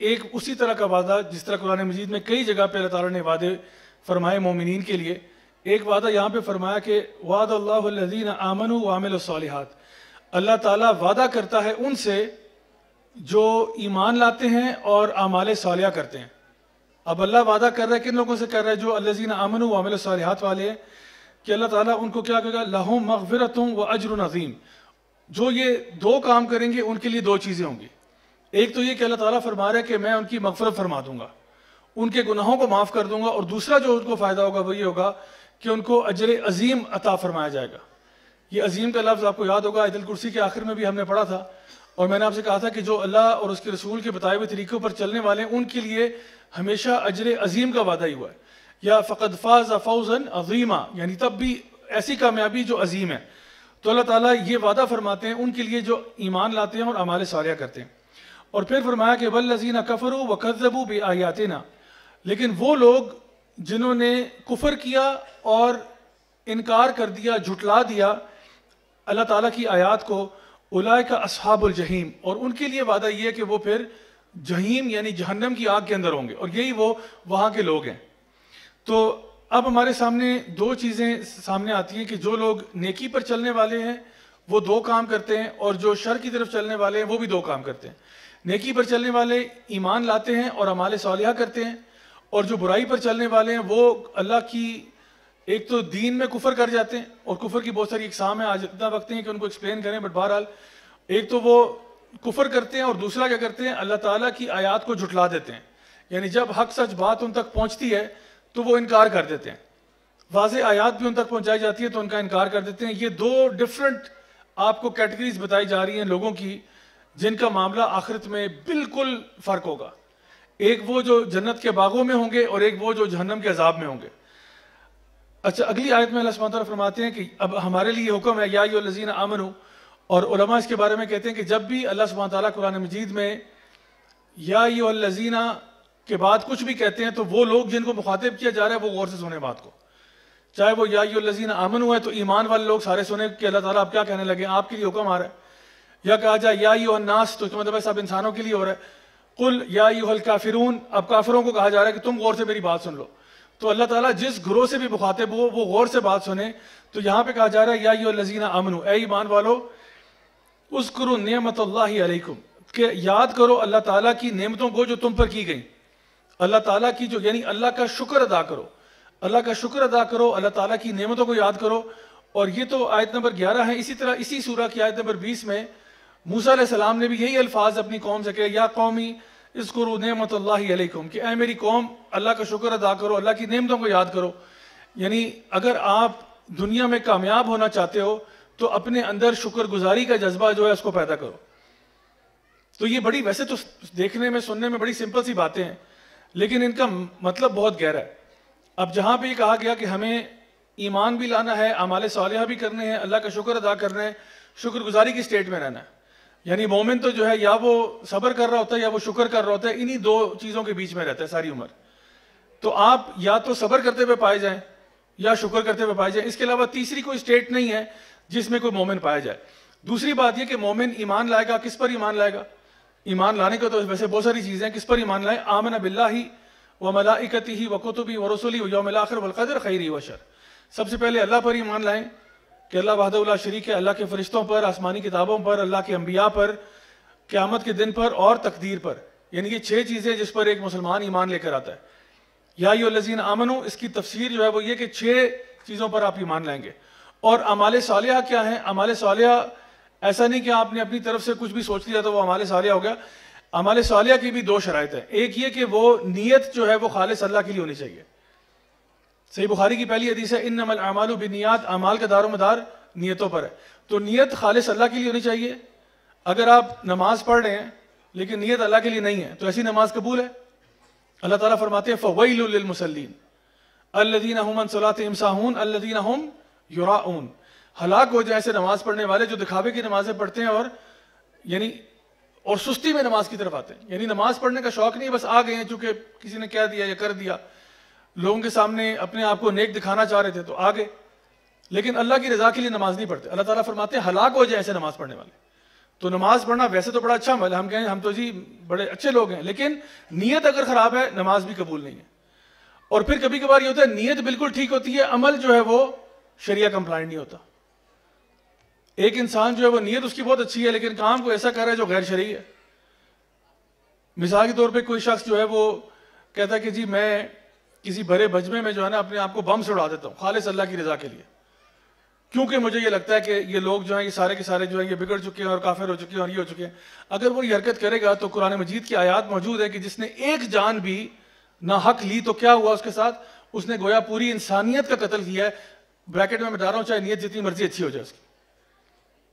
ایک اسی طرح کا وعدہ جس طرح قرآن مجید میں کئی جگہ پہ اللہ تعالیٰ نے وعدے فرمائے مومنین کے لیے, ایک وعدہ یہاں پہ فرمایا کہ وعد اللہ الذین آمنوا وعملوا الصالحات. اللہ تعالیٰ وعدہ کرتا ہے ان سے جو ایمان لاتے ہیں اور اعمال صالحہ کرتے ہیں. اب اللہ وعدہ کر رہا ہے کن لوگوں سے کر رہا ہے؟ جو الذین آمنوا وعملوا الصالحات والے ہیں, کہ اللہ تعالیٰ ان کو کیا کہے گا؟ لہم مغفرۃ واجر عظیم. جو یہ 2 کام کریں گے ان کے لیے 2 چیزیں ہوں گی. ایک تو یہ کہ اللہ تعالیٰ فرما رہا ہے کہ میں ان کی مغفرت فرما دوں گا, ان کے گناہوں کو معاف کر دوں گا, اور دوسرا جو ان کو فائدہ ہوگا وہ یہ ہوگا کہ ان کو اجر عظیم عطا فرمایا جائے گا. یہ عظیم کا لفظ آپ کو یاد ہوگا, آیت الکرسی کے آخر میں بھی ہم نے پڑھا تھا, اور میں نے آپ سے کہا تھا کہ جو اللہ اور اس کے رسول کے بتائے ہوئے طریقوں پر چلنے والے ہیں ان کے لیے ہمیشہ اجر عظیم کا وعدہ ہی ہوا ہے. یا فقد فاز فوزا عظیما, یعنی تب بھی ایسی کامیابی جو عظیم ہے. تو اللہ تعالیٰ یہ وعدہ فرماتے ہیں ان کے لیے جو ایمان لاتے ہیں اور اعمال صالحہ کرتے ہیں. اور پھر فرمایا کہ والذین کفروا وکذبوا بآیاتنا, لیکن وہ لوگ جنہوں نے کفر کیا اور انکار کر دیا, جھٹلا دیا اللہ تعالیٰ کی آیات کو, اولئک اصحاب الجحیم, اور ان کے لیے وعدہ یہ ہے کہ وہ پھر جہیم یعنی جہنم کی آگ کے اندر ہوں گے, اور یہی وہ وہاں کے لوگ ہیں. تو اب ہمارے سامنے 2 چیزیں سامنے آتی ہیں کہ جو لوگ نیکی پر چلنے والے ہیں وہ 2 کام کرتے ہیں, اور جو شر کی طرف چلنے والے ہیں وہ بھی 2 کام کرتے ہیں. نیکی پر چلنے والے ایمان لاتے ہیں اور اعمال صالحہ کرتے ہیں, اور جو برائی پر چلنے والے ہیں وہ اللہ کی ایک تو دین میں کفر کر جاتے ہیں, اور کفر کی بہت ساری اقسام ہیں, آج اتنا وقت نہیں کہ ان کو ایکسپلین کریں, بٹ بہرحال ایک تو وہ کفر کرتے ہیں, اور دوسرا کیا کرتے ہیں؟ اللہ تعالیٰ کی آیات کو جھٹلا دیتے ہیں. یعنی جب حق سچ بات ان تک پہنچتی ہے تو وہ انکار کر دیتے ہیں. واضح آیات بھی ان تک پہنچائی جاتی ہے تو ان کا انکار کر دیتے ہیں. یہ 2 ڈفرنٹ آپ کو کیٹیگریز بتائی جا رہی ہیں لوگوں کی جن کا معاملہ آخرت میں بالکل فرق ہوگا. ایک وہ جو جنت کے باغوں میں ہوں گے, اور ایک وہ جو جہنم کے عذاب میں ہوں گے. اچھا, اگلی آیت میں اللہ سبحانہ تعالیٰ فرماتے ہیں کہ اب ہمارے لیے حکم ہے یا ایھا الذین آمنوا, اور علماء اس کے بارے میں کہتے ہیں کہ جب بھی اللہ سبحانہ تعالیٰ قرآن مجید میں یا ایھا الذین کے بعد کچھ بھی کہتے ہیں تو وہ لوگ جن کو مخاطب کیا جا رہا ہے وہ غور سے سنیں بات کو. چاہے وہ یا ایھا الذین آمنوا ہے تو ایمان والے لوگ سارے سنیں کہ اللہ تعالیٰ اب کیا کہنے لگے، آپ کے لیے حکم آ رہا ہے. یا کہا جائے یا ایھا الناس تو اس کا مطلب ہے سب انسانوں کے لیے ہو رہا ہے. قل یا ایھا الکافرون، اب کافروں کو کہا جا رہا ہے کہ تم غور سے میری بات سن لو. تو اللہ تعالیٰ جس گروہ سے بھی مخاطب ہو وہ غور سے بات سنیں. تو یہاں پہ کہا جا رہا ہے یا ایھا الذین آمنوا، اے ایمان والو، اذکروا نعمت اللہ علیکم، کہ یاد کرو اللہ تعالیٰ کی نعمتوں کو جو تم پر کی گئیں. اللہ تعالیٰ کی جو یعنی اللہ کا شکر ادا کرو، اللہ کا شکر ادا کرو، اللہ تعالیٰ کی نعمتوں کو یاد کرو. اور یہ تو آیت نمبر 11 ہے. اسی طرح اسی سورہ کی آیت نمبر 20 میں موسیٰ علیہ السلام نے بھی یہی الفاظ اپنی قوم سے کہے، یا قومی اذکروا نعمت اللہ علیکم، کہ اے میری قوم اللہ کا شکر ادا کرو، اللہ کی نعمتوں کو یاد کرو. یعنی اگر آپ دنیا میں کامیاب ہونا چاہتے ہو تو اپنے اندر شکر گزاری کا جذبہ جو ہے اس کو پیدا کرو. تو یہ بڑی ویسے تو دیکھنے میں سننے میں بڑی سمپل سی باتیں ہیں، لیکن ان کا مطلب بہت گہرا ہے. اب جہاں پہ یہ کہا گیا کہ ہمیں ایمان بھی لانا ہے، اعمال صالحہ بھی کرنے ہیں، اللہ کا شکر ادا کرنا ہے، شکر گزاری کی سٹیٹ میں رہنا ہے. یعنی مومن تو جو ہے یا وہ صبر کر رہا ہوتا ہے یا وہ شکر کر رہا ہوتا ہے، انہی دو چیزوں کے بیچ میں رہتا ہے ساری عمر. تو آپ یا تو صبر کرتے ہوئے پائے جائیں یا شکر کرتے ہوئے پائے جائیں. اس کے علاوہ تیسری کوئی سٹیٹ نہیں ہے جس میں کوئی مومن پایا جائے. دوسری بات یہ کہ مومن ایمان لائے گا، کس پر ایمان لائے گا؟ ایمان لانے کا تو ویسے بہت ساری چیزیں ہیں. کس پر ایمان لائیں؟ آمن باللہ وملائکتہ وکتبہ ورسلہ والیوم الآخر والقدر خیرہ وشرہ. سب سے پہلے اللہ پر ایمان لائیں کہ اللہ وحدہ لا شریک ہے، اللہ کے فرشتوں پر، آسمانی کتابوں پر، اللہ کے انبیاء پر، قیامت کے دن پر اور تقدیر پر. یعنی یہ 6 چیزیں جس پر ایک مسلمان ایمان لے کر آتا ہے. یا ایھا الذین آمنوا، اس کی تفسیر جو ہے وہ یہ کہ 6 چیزوں پر آپ ایمان لائیں گے. اور اعمال صالحہ کیا ہیں؟ اعمال صالحہ ایسا نہیں کہ آپ نے اپنی طرف سے کچھ بھی سوچ لیا تو وہ اعمال صالحہ ہو گیا. اعمال صالحہ کی بھی 2 شرائط ہیں. ایک یہ کہ وہ نیت جو ہے وہ خالص اللہ کے لیے ہونی چاہیے. صحیح بخاری کی پہلی حدیث ہے انما الاعمال بالنیات، اعمال کا دار و مدار نیتوں پر ہے. تو نیت خالص اللہ کے لیے ہونی چاہیے. اگر آپ نماز پڑھ رہے ہیں لیکن نیت اللہ کے لیے نہیں ہے تو ایسی نماز قبول ہے؟ اللہ تعالیٰ فرماتے ہیں فَوَيْلٌ لِّلْمُصَلِّينَ الَّذِينَ هُمْ عَنْ صَلَاتِهِمْ سَاهُونَ الَّذِينَ هُمْ يُرَاءُونَ. ہلاک ہو جائیں ایسے نماز پڑھنے والے جو دکھاوے کی نمازیں پڑھتے ہیں اور سستی میں نماز کی طرف آتے ہیں. یعنی نماز پڑھنے کا شوق نہیں، بس آ گئے ہیں چونکہ کسی نے کہہ دیا یا کر دیا، لوگوں کے سامنے اپنے آپ کو نیک دکھانا چاہ رہے تھے تو آ گئے، لیکن اللہ کی رضا کے لیے نماز نہیں پڑھتے. اللہ تعالیٰ فرماتے ہیں ہلاک ہو جائیں ایسے نماز پڑھنے والے. تو نماز پڑھنا ویسے تو بڑا اچھا عمل ہے، ہم کہیں ہم تو جی بڑے اچھے لوگ ہیں، لیکن نیت اگر خراب ہے نماز بھی قبول نہیں ہے. اور پھر کبھی کبھار یہ ہوتا ہے نیت بالکل ٹھیک ہوتی ہے، عمل جو ہے وہ شریعہ کمپلائنٹ نہیں ہوتا. ایک انسان جو ہے وہ نیت اس کی بہت اچھی ہے لیکن کام کو ایسا کر رہا ہے جو غیر شرعی ہے. مثال کے طور پہ کوئی شخص جو ہے وہ کہتا ہے کہ جی میں کسی بھرے بجمے میں جو ہے نا اپنے آپ کو بم سے اڑا دیتا ہوں خالص اللہ کی رضا کے لیے، کیونکہ مجھے یہ لگتا ہے کہ یہ لوگ جو ہیں یہ سارے کے سارے جو ہیں یہ بگڑ چکے ہیں اور کافر ہو چکے ہیں اور یہ ہو چکے ہیں. اگر وہ یہ حرکت کرے گا تو قرآن مجید کی آیات موجود ہے کہ جس نے ایک جان بھی ناحق لی تو کیا ہوا اس کے ساتھ؟ اس نے گویا پوری انسانیت کا قتل کیا ہے. بریکٹ میں بتا رہا ہوں چاہے نیت جتنی مرضی اچھی ہو جائے اس کی.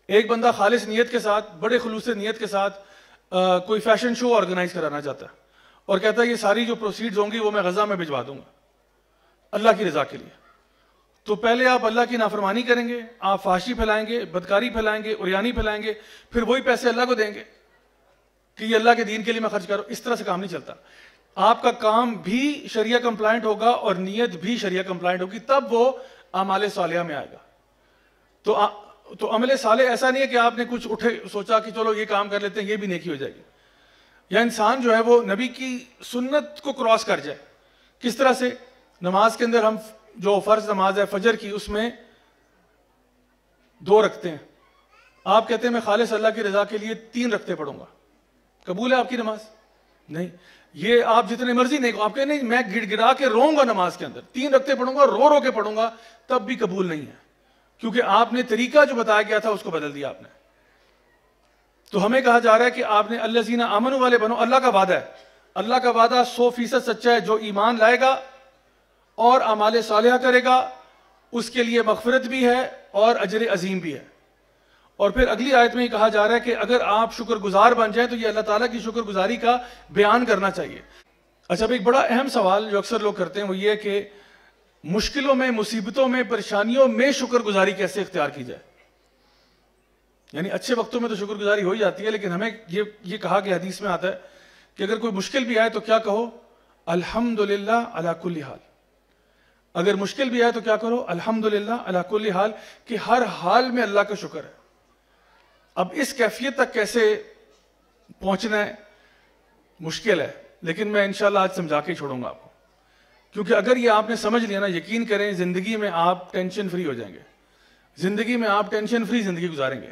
ایک بندہ خالص نیت کے ساتھ، بڑے خلوص نیت کے ساتھ کوئی فیشن شو آرگنائز کرانا چاہتا ہے اور کہتا ہے یہ ساری جو پروسیڈز ہوں گی وہ میں غزہ میں بھجوا دوں گا اللہ کی رضا کے لیے. تو پہلے آپ اللہ کی نافرمانی کریں گے، آپ فحاشی پھیلائیں گے، بدکاری پھیلائیں گے، عریانی پھیلائیں گے، پھر وہی پیسے اللہ کو دیں گے کہ یہ اللہ کے دین کے لیے میں خرچ کروں. اس طرح سے کام نہیں چلتا. آپ کا کام بھی شریعہ کمپلائنٹ ہوگا اور نیت بھی شریعہ کمپلائنٹ ہوگی، تب وہ اعمال صالحہ میں آئے گا. تو عمل صالح ایسا نہیں ہے کہ آپ نے کچھ اٹھے سوچا کہ چلو یہ کام کر لیتے ہیں یہ بھی نیکی ہو جائے گی. یا انسان جو ہے وہ نبی کی سنت کو کراس کر جائے. کس طرح سے؟ نماز کے اندر ہم جو فرض نماز ہے فجر کی اس میں 2 رکھتے ہیں، آپ کہتے ہیں میں خالص اللہ کی رضا کے لیے 3 رکھتے پڑھوں گا، قبول ہے آپ کی نماز؟ نہیں. یہ آپ جتنے مرضی نہیں، آپ کہیں نہیں میں گڑ گڑا کے روؤں گا نماز کے اندر، 3 رکھتے پڑھوں گا، رو رو کے پڑھوں گا، تب بھی قبول نہیں ہے، کیونکہ آپ نے طریقہ جو بتایا گیا تھا اس کو بدل دیا آپ نے. تو ہمیں کہا جا رہا ہے کہ آپ نے الذین آمنوا والے بنو. اللہ کا وعدہ ہے، اللہ کا وعدہ 100% سچا ہے. جو ایمان لائے گا اور اعمال صالحہ کرے گا اس کے لیے مغفرت بھی ہے اور اجر عظیم بھی ہے. اور پھر اگلی آیت میں یہ کہا جا رہا ہے کہ اگر آپ شکر گزار بن جائیں تو یہ اللہ تعالیٰ کی شکر گزاری کا بیان کرنا چاہیے. اچھا اب ایک بڑا اہم سوال جو اکثر لوگ کرتے ہیں وہ یہ کہ مشکلوں میں، مصیبتوں میں، پریشانیوں میں شکر گزاری کیسے اختیار کی جائے. یعنی اچھے وقتوں میں تو شکر گزاری ہو ہی جاتی ہے، لیکن ہمیں یہ کہا کہ حدیث میں آتا ہے کہ اگر کوئی مشکل بھی آئے تو کیا کہو؟ الحمدللہ علی کل حال. اگر مشکل بھی آئے تو کیا کرو؟ الحمدللہ علی کل حال، کہ ہر حال میں اللہ کا شکر ہے۔ اب اس کیفیت تک کیسے پہنچنا ہے مشکل ہے، لیکن میں انشاءاللہ آج سمجھا کے چھوڑوں گا آپ کو، کیونکہ اگر یہ آپ نے سمجھ لیا نا، یقین کریں زندگی میں آپ ٹینشن فری ہو جائیں گے، زندگی میں آپ ٹینشن فری زندگی گزاریں گے۔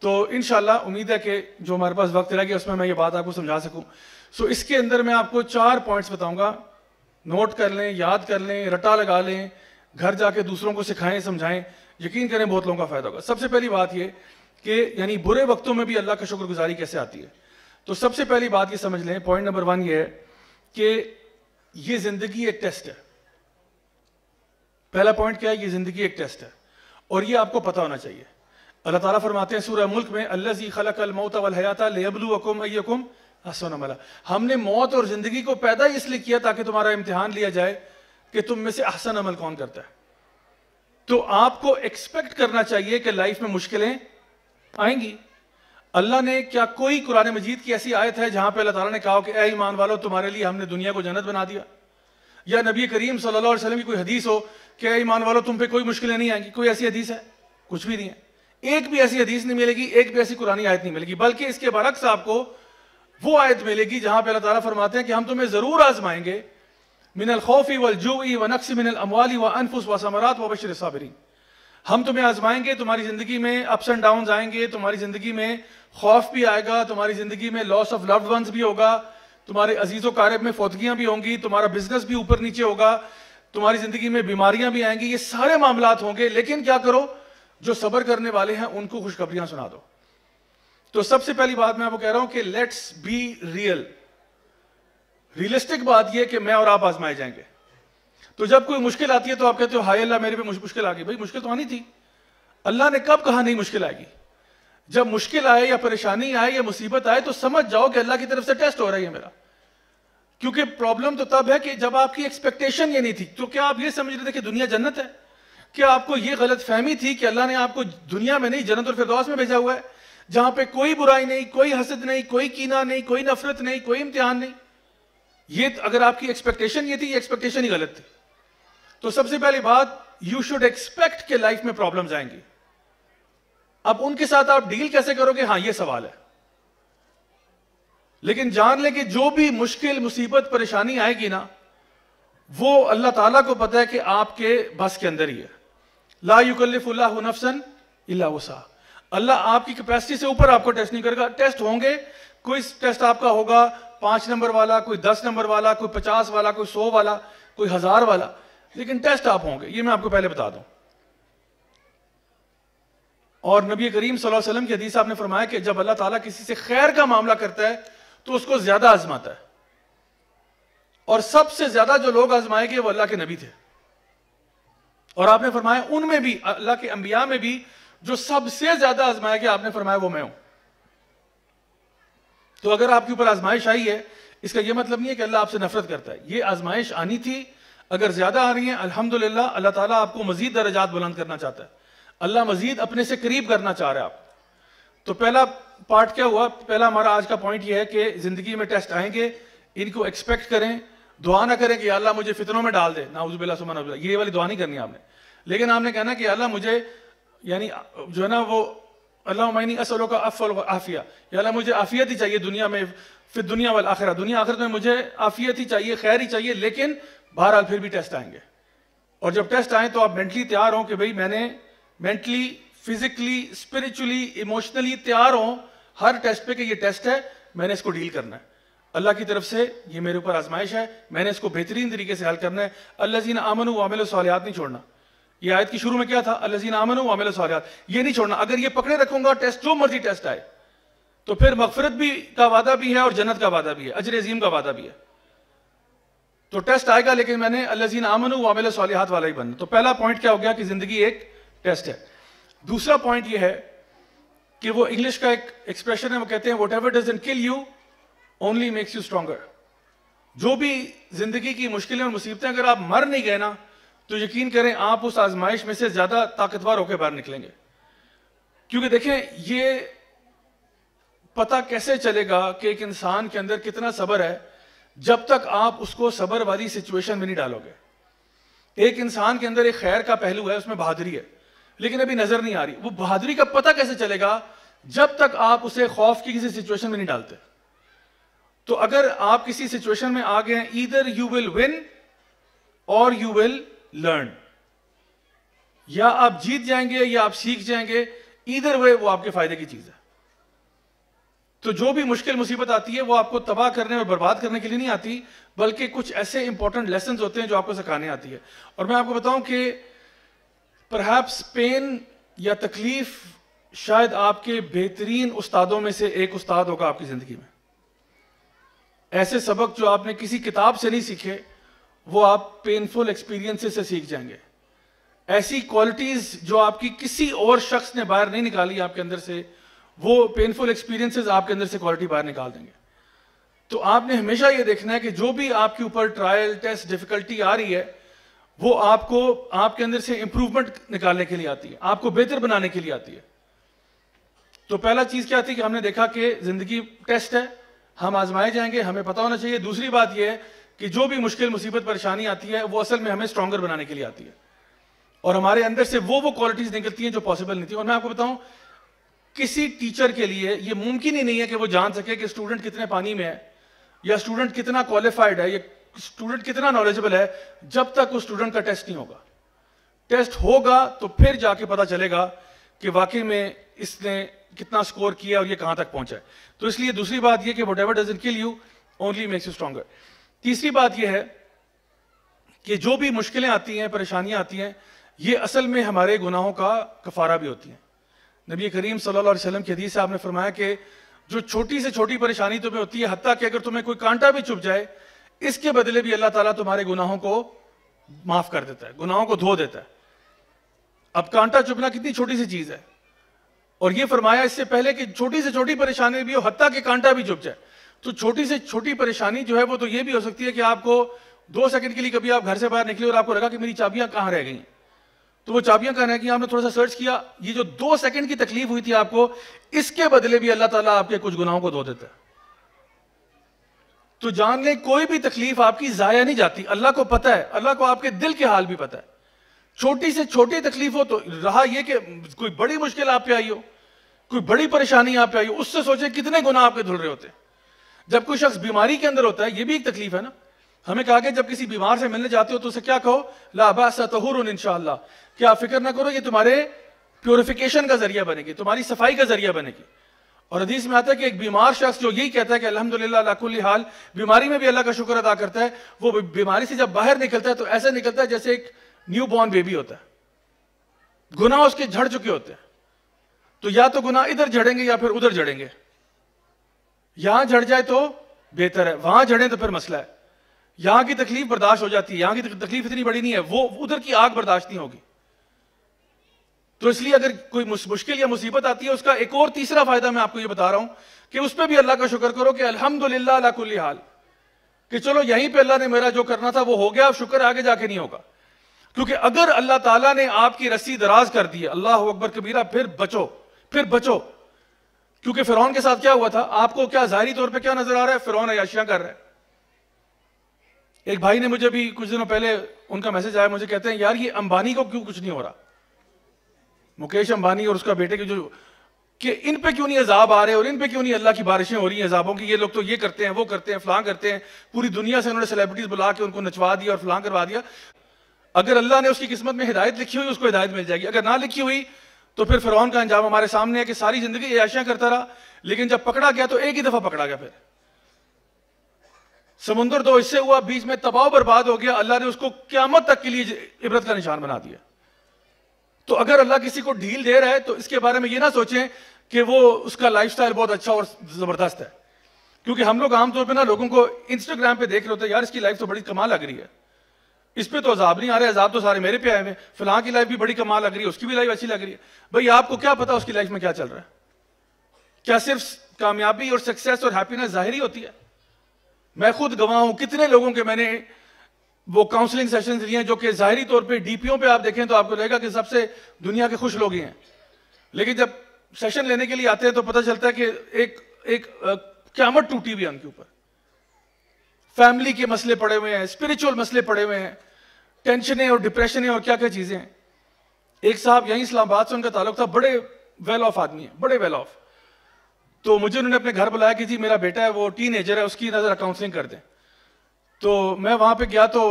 تو انشاءاللہ امید ہے کہ جو ہمارے پاس وقت رہ گیا اس میں یہ بات آپ کو سمجھا سکوں۔ سو اس کے اندر میں آپ کو 4 پوائنٹس بتاؤں گا، نوٹ کر لیں، یاد کر لیں، رٹا لگا لیں، گھر جا کے دوسروں کو سکھائیں، سمجھائیں، یقین کریں بہت لوگوں کا فائدہ ہوگا۔ سب سے پہلی بات یہ کہ یعنی برے وقتوں میں بھی اللہ کا شکر گزاری کیسے آتی ہے۔ تو سب سے پہلی بات یہ سمجھ لیں، پوائنٹ نمبر 1 یہ ہے کہ یہ زندگی ایک ٹیسٹ ہے۔ پہلا پوائنٹ کیا ہے؟ یہ زندگی ایک ٹیسٹ ہے، اور یہ آپ کو پتہ ہونا چاہیے۔ اللہ تعالیٰ فرماتے ہیں سورہ ملک میں، الذی خلق الموت والحیات لیبلوکم ایکم احسن عملا، ہم نے موت اور زندگی کو پیدا اس لیے کیا تاکہ تمہارا امتحان لیا جائے کہ تم میں سے احسن عمل کون کرتا ہے۔ تو آپ کو ایکسپیکٹ کرنا چاہیے کہ لائف میں مشکلیں آئیں گی۔ اللہ نے کیا کوئی قرآن مجید کی ایسی آیت ہے جہاں پہ اللہ تعالیٰ نے کہا کہ اے ایمان والو تمہارے لیے ہم نے دنیا کو جنت بنا دیا؟ یا نبی کریم صلی اللہ علیہ وسلم کی کوئی حدیث ہو کہ اے ایمان والو تم پہ کوئی مشکلیں نہیں آئیں گی؟ کوئی ایسی حدیث ہے؟ کچھ بھی نہیں ہے۔ ایک بھی ایسی حدیث نہیں ملے گی، ایک بھی ایسی قرآنی آیت نہیں ملے گی، بلکہ اس کے برعکس آپ کو وہ آیت ملے گی جہاں پہ اللہ تعالیٰ فرماتے ہیں کہ ہم تمہیں ضرور آزمائیں گے، من الخوف والجوع ونقص من الاموال وانفس وثمرات وبشر الصابرین، ہم تمہیں آزمائیں گے، تمہاری زندگی میں اپس اینڈ ڈاؤنز آئیں گے، تمہاری زندگی میں خوف بھی آئے گا، تمہاری زندگی میں لاس آف لوڈ ونز بھی ہوگا، تمہارے عزیز و قارب میں فوتگیاں بھی ہوں گی، تمہارا بزنس بھی اوپر نیچے ہوگا، تمہاری زندگی میں بیماریاں بھی آئیں گی، یہ سارے معاملات ہوں گے، لیکن کیا کرو؟ جو صبر کرنے والے ہیں ان کو خوشخبریاں سنا دو۔ تو سب سے پہلی بات میں آپ کو کہہ رہا ہوں کہ لیٹس بی ریئلسٹک بات یہ کہ میں اور آپ آزمائے جائیں گے۔ تو جب کوئی مشکل آتی ہے تو آپ کہتے ہو ہائے اللہ میرے پہ مشکل آ گئی۔ بھائی مشکل تو آنی تھی، اللہ نے کب کہا نہیں مشکل آئے گی؟ جب مشکل آئے یا پریشانی آئے یا مصیبت آئے تو سمجھ جاؤ کہ اللہ کی طرف سے ٹیسٹ ہو رہا ہے میرا، کیونکہ پرابلم تو تب ہے کہ جب آپ کی ایکسپیکٹیشن یہ نہیں تھی۔ تو کیا آپ یہ سمجھ رہے تھے کہ دنیا جنت ہے؟ کیا آپ کو یہ غلط فہمی تھی کہ اللہ نے آپ کو دنیا میں نہیں جنت الفردوس میں بھیجا ہوا ہے، جہاں پہ کوئی برائی نہیں، کوئی حسد نہیں، کوئی کینہ نہیں، کوئی نفرت نہیں، کوئی امتحان نہیں؟ یہ اگر آپ کی ایکسپیکٹیشن یہ تھی، یہ ایکسپیکٹیشن ہی غلط تھی۔ تو سب سے پہلی بات، یو شوڈ ایکسپیکٹ کہ لائف میں پرابلمز آئیں گی۔ اب ان کے ساتھ آپ ڈیل کیسے کرو گے؟ ہاں یہ سوال ہے، لیکن جان لیں کہ جو بھی مشکل مصیبت پریشانی آئے گی نا، وہ اللہ تعالیٰ کو پتہ ہے کہ آپ کے بس کے اندر ہی ہے۔ لا یکلف اللہ نفسا الا وسعها، اللہ آپ کی کیپیسٹی سے اوپر آپ کو ٹیسٹ نہیں کرے گا۔ ٹیسٹ ہوں گے، کوئی ٹیسٹ آپ کا ہوگا 5 نمبر والا، کوئی 10 نمبر والا، کوئی 50 والا، کوئی 100 والا، کوئی 1000 والا، لیکن ٹیسٹ آپ ہوں گے، یہ میں آپ کو پہلے بتا دوں۔ اور نبی کریم صلی اللہ علیہ وسلم کی حدیث آپ نے فرمایا کہ جب اللہ تعالیٰ کسی سے خیر کا معاملہ کرتا ہے تو اس کو زیادہ آزماتا ہے، اور سب سے زیادہ جو لوگ آزمائے گے وہ اللہ کے نبی تھے، اور آپ نے فرمایا ان میں بھی، اللہ کے انبیاء میں بھی جو سب سے زیادہ آزمائے گے، آپ نے فرمایا وہ میں ہوں۔ تو اگر آپ کے اوپر آزمائش آئی ہے، اس کا یہ مطلب نہیں ہے کہ اللہ آپ سے نفرت کرتا ہے، یہ آزمائش آنی تھی، اگر زیادہ آ رہی ہیں الحمدللہ، اللہ تعالیٰ آپ کو مزید درجات بلند کرنا چاہتا ہے، اللہ مزید اپنے سے قریب کرنا چاہ رہا ہے آپ۔ تو پہلا پارٹ کیا ہوا؟ پہلا ہمارا آج کا پوائنٹ یہ ہے کہ زندگی میں ٹیسٹ آئیں گے، ان کو ایکسپیکٹ کریں، دعا نہ کریں کہ اللہ مجھے فتنوں میں ڈال دے، نعوذ باللہ ثم نعوذ باللہ، یہ والی دعا نہیں کرنی آپ نے، لیکن آپ نے کہنا کہ اللہ مجھے یعنی جو ہے نا وہ اللہم انی اسألک العفو والعافیہ، یا اللہ مجھے عافیت ہی چاہیے دنیا میں، فی الدنیا والآخرہ، دنیا آخرت میں مجھے عافیت ہی چاہیے، خیر ہی چاہیے، لیکن بہرحال پھر بھی ٹیسٹ آئیں گے۔ اور جب ٹیسٹ آئیں تو آپ مینٹلی تیار ہوں کہ بھئی میں نے مینٹلی، فزیکلی، اسپرچولی، ایموشنلی تیار ہوں ہر ٹیسٹ پہ کہ یہ ٹیسٹ ہے، میں نے اس کو ڈیل کرنا ہے، اللہ کی طرف سے یہ میرے اوپر آزمائش ہے، میں نے اس کو بہترین طریقے سے حل کرنا ہے۔ الذین آمنوا وعملوا الصالحات نہیں چھوڑنا۔ یہ آیت کی شروع میں کیا تھا؟ الذین آمنوا وعملوا الصالحات، یہ نہیں چھوڑنا۔ اگر یہ پکڑے رکھوں گا ٹیسٹ، جو مرضی ٹیسٹ آئے، تو پھر مغفرت بھی کا وعدہ بھی ہے اور جنت کا وعدہ بھی ہے، اجر عظیم کا وعدہ بھی ہے۔ تو ٹیسٹ آئے گا لیکن میں نے الذین آمنوا وعملوا الصالحات والا ہی بننا۔ تو پہلا پوائنٹ کیا ہو گیا کہ زندگی ایک ٹیسٹ ہے۔ دوسرا پوائنٹ یہ ہے کہ وہ انگلش کا ایک ایکسپریشن ہے، وہ کہتے ہیں whatever doesn't kill you only makes you stronger۔ جو بھی زندگی کی مشکلیں اور مصیبتیں، اگر آپ مر نہیں گئے نا تو یقین کریں آپ اس آزمائش میں سے زیادہ طاقتور ہو کے باہر نکلیں گے۔ کیونکہ دیکھیں یہ پتہ کیسے چلے گا کہ ایک انسان کے اندر کتنا صبر ہے جب تک آپ اس کو صبر والی سچویشن میں نہیں ڈالو گے۔ ایک انسان کے اندر ایک خیر کا پہلو ہے، اس میں بہادری ہے، لیکن ابھی نظر نہیں آ رہی. وہ بہادری کا پتہ کیسے چلے گا جب تک آپ اسے خوف کی کسی سچویشن میں نہیں ڈالتے. تو اگر آپ کسی سچویشن میں آ گئے ہیں، either you will win or you will learn. یا آپ جیت جائیں گے یا آپ سیکھ جائیں گے، either way وہ آپ کے فائدے کی چیز ہے. تو جو بھی مشکل مصیبت آتی ہے وہ آپ کو تباہ کرنے اور برباد کرنے کے لیے نہیں آتی، بلکہ کچھ ایسے امپورٹنٹ لیسنز ہوتے ہیں جو آپ کو سکھانے آتی ہے. اور میں آپ کو بتاؤں کہ پرہیپس پین یا تکلیف شاید آپ کے بہترین استادوں میں سے ایک استاد ہوگا آپ کی زندگی میں. ایسے سبق جو آپ نے کسی کتاب سے نہیں سیکھے وہ آپ پینفل ایکسپیرینسز سے سیکھ جائیں گے. ایسی کوالٹیز جو آپ کی کسی اور شخص نے باہر نہیں نکالی آپ کے اندر سے، وہ پینفل ایکسپیرینسز آپ کے اندر سے کوالٹی باہر نکال دیں گے. تو آپ نے ہمیشہ یہ دیکھنا ہے کہ جو بھی آپ کے اوپر ٹرائل ٹیسٹ ڈیفیکلٹی آ رہی ہے وہ آپ کو آپ کے اندر سے امپروومنٹ نکالنے کے لیے آتی ہے، آپ کو بہتر بنانے کے لیے آتی ہے. تو پہلا چیز کیا تھی کہ ہم نے دیکھا کہ زندگی ٹیسٹ ہے، ہم آزمائے جائیں گے، ہمیں پتہ ہونا چاہیے. دوسری بات یہ ہے کہ جو بھی مشکل مصیبت پریشانی آتی ہے وہ اصل میں ہمیں اسٹرانگر بنانے کے لیے آتی ہے، اور ہمارے اندر سے وہ کوالٹیز نکلتی ہیں جو پاسبل نہیں تھی. اور میں آپ کو بتاؤں کسی ٹیچر کے لیے یہ ممکن ہی نہیں ہے کہ وہ جان سکے کہ اسٹوڈنٹ کتنے پانی میں ہے یا اسٹوڈنٹ کتنا کوالیفائڈ ہے یا اسٹوڈنٹ کتنا نالجبل ہے جب تک اس اسٹوڈنٹ کا ٹیسٹ نہیں ہوگا. ٹیسٹ ہوگا تو پھر جا کے پتا چلے گا کہ واقعی میں اس نے کتنا سکور کیا اور یہ کہاں تک پہنچا ہے. تو اس لیے دوسری بات یہ کہ whatever doesn't kill you only makes you stronger. تیسری بات یہ ہے کہ جو بھی مشکلیں آتی ہیں، پریشانیاں آتی ہیں، یہ اصل میں ہمارے گناہوں کا کفارہ بھی ہوتی ہیں. نبی کریم صلی اللہ علیہ وسلم کی حدیث سے آپ نے فرمایا کہ جو چھوٹی سے چھوٹی پریشانی تمہیں ہوتی ہے، حتیٰ کہ اگر تمہیں کوئی کانٹا بھی چبھ جائے، اس کے بدلے بھی اللہ تعالیٰ تمہارے گناہوں کو معاف کر دیتا ہے، گناہوں کو دھو دیتا ہے. اب کانٹا چبھنا کتنی چھوٹی سی چیز ہے، اور یہ فرمایا اس سے پہلے کہ چھوٹی سے چھوٹی پریشانی بھی ہو، حتیٰ کہ کانٹا بھی چبھ جائے. تو چھوٹی سے چھوٹی پریشانی جو ہے وہ تو یہ بھی ہو سکتی ہے کہ آپ کو 2 سیکنڈ کے لیے کبھی آپ گھر سے باہر نکلے اور آپ کو لگا کہ میری چابیاں کہاں رہ گئی ہیں. تو وہ چابیاں کہاں رہ گئی، آپ نے تھوڑا سا سرچ کیا، یہ جو 2 سیکنڈ کی تکلیف ہوئی تھی آپ کو، اس کے بدلے بھی اللہ تعالیٰ آپ کے کچھ گناہوں کو دھو دیتا ہے. تو جان لیں کوئی بھی تکلیف آپ کی ضائع نہیں جاتی. اللہ کو پتہ ہے، اللہ کو آپ کے دل کے حال بھی پتہ ہے. چھوٹی سے چھوٹی تکلیف ہو تو رہا یہ کہ کوئی بڑی مشکل آپ پہ آئی ہو، کوئی بڑی پریشانی آپ پہ آئی ہو، اس سے سوچیں کتنے گناہ آپ کے دھل رہے ہوتے ہیں. جب کوئی شخص بیماری کے اندر ہوتا ہے، یہ بھی ایک تکلیف ہے نا. ہمیں کہا کہ جب کسی بیمار سے ملنے جاتے ہو تو اسے کیا کہو، لا باس طہور انشاءاللہ، کہ آپ فکر نہ کرو یہ تمہارے پیوریفیکیشن کا ذریعہ بنے گی، تمہاری صفائی کا ذریعہ بنے گی. اور حدیث میں آتا ہے کہ ایک بیمار شخص جو یہی کہتا ہے کہ الحمدللہ علی کل حال، بیماری میں بھی اللہ کا شکر ادا کرتا ہے، وہ بیماری سے جب باہر نکلتا ہے تو ایسا نکلتا ہے جیسے ایک نیو بورن بیبی ہوتا ہے. گناہ اس کے جھڑ چکے ہوتے ہیں. تو یا تو گناہ ادھر جھڑیں گے یا پھر ادھر جھڑیں گے. یہاں جھڑ جائے تو بہتر ہے، وہاں جھڑیں تو پھر مسئلہ ہے. یہاں کی تکلیف برداشت ہو جاتی ہے، یہاں کی تکلیف اتنی بڑی نہیں ہے، وہ ادھر کی آگ برداشت نہیں ہوگی. تو اس لیے اگر کوئی مشکل یا مصیبت آتی ہے، اس کا ایک اور تیسرا فائدہ میں آپ کو یہ بتا رہا ہوں کہ اس پہ بھی اللہ کا شکر کرو کہ الحمدللہ علی کل حال، کہ چلو یہیں پہ اللہ نے میرا جو کرنا تھا وہ ہو گیا، اب شکر آگے جا کے نہیں ہوگا. کیونکہ اگر اللہ تعالیٰ نے آپ کی رسی دراز کر دی ہے، اللہ اکبر کبیرہ، پھر بچو، پھر بچو. کیونکہ فرعون کے ساتھ کیا ہوا تھا، آپ کو کیا ظاہری طور پہ کیا نظر آ رہا ہے، فرعون عیاشیاں کر رہا ہے. ایک بھائی نے مجھے بھی کچھ دنوں پہلے ان کا میسج آیا، مجھے کہتے ہیں یار یہ امبانی کو کیوں کچھ نہیں ہو رہا، مکیش امبانی اور اس کا بیٹے کے جو، کہ ان پہ کیوں نہیں عذاب آ رہے اور ان پہ کیوں نہیں اللہ کی بارشیں ہو رہی ہیں عذابوں کی. یہ لوگ تو یہ کرتے ہیں، وہ کرتے ہیں، فلاں کرتے ہیں، پوری دنیا سے انہوں نے سیلیبریٹیز بلا کے ان کو نچوا دیا اور فلاں کروا دیا. اگر اللہ نے اس کی قسمت میں ہدایت لکھی ہوئی اس کو ہدایت مل جائے گی، اگر نہ لکھی ہوئی تو پھر فرعون کا انجام ہمارے سامنے ہے کہ ساری زندگی عیاشیاں کرتا رہا، لیکن جب پکڑا گیا تو ایک ہی دفعہ پکڑا گیا. پھر سمندر 2 حصے ہوا، بیچ میں تباہ و برباد ہو گیا. اللہ نے اس کو قیامت تک کے لیے عبرت کا نشان بنا دیا. تو اگر اللہ کسی کو ڈھیل دے رہا ہے تو اس کے بارے میں یہ نہ سوچیں کہ وہ اس کا لائف سٹائل بہت اچھا اور زبردست ہے. کیونکہ ہم لوگ عام طور پہ نا لوگوں کو انسٹاگرام پہ دیکھ رہے ہوتے ہیں، یار اس کی لائف تو بڑی کمال لگ رہی ہے، اس پہ تو عذاب نہیں آ رہے، عذاب تو سارے میرے پہ آئے ہوئے، فلاں کی لائف بھی بڑی کمال لگ رہی ہے، اس کی بھی لائف اچھی لگ رہی ہے. بھائی آپ کو کیا پتا اس کی لائف میں کیا چل رہا ہے؟ کیا صرف کامیابی اور سکسیس اور ہیپینس ظاہری ہوتی ہے؟ میں خود گواہ ہوں، کتنے لوگوں کے میں نے وہ کاؤنسلنگ سیشنز لیے ہیں جو کہ ظاہری طور پہ ڈی پیوں پہ آپ دیکھیں تو آپ کو لگے گا کہ سب سے دنیا کے خوش لوگ ہی ہیں، لیکن جب سیشن لینے کے لیے آتے ہیں تو پتہ چلتا ہے کہ ایک قیامت ٹوٹی ہوئی ہے ان کے اوپر. فیملی کے مسئلے پڑے ہوئے ہیں، اسپرچول مسئلے پڑے ہوئے ہیں، ٹینشنیں اور ڈپریشنیں اور کیا کیا چیزیں ہیں. ایک صاحب یہیں اسلام آباد سے ان کا تعلق تھا, بڑے ویل آف آدمی ہیں, بڑے ویل آف. تو مجھے انہوں نے اپنے گھر بلایا کہ جی میرا بیٹا ہے, وہ ٹین ایجر ہے, اس کی نظر کاؤنسلنگ کر دیں. تو میں وہاں پہ گیا تو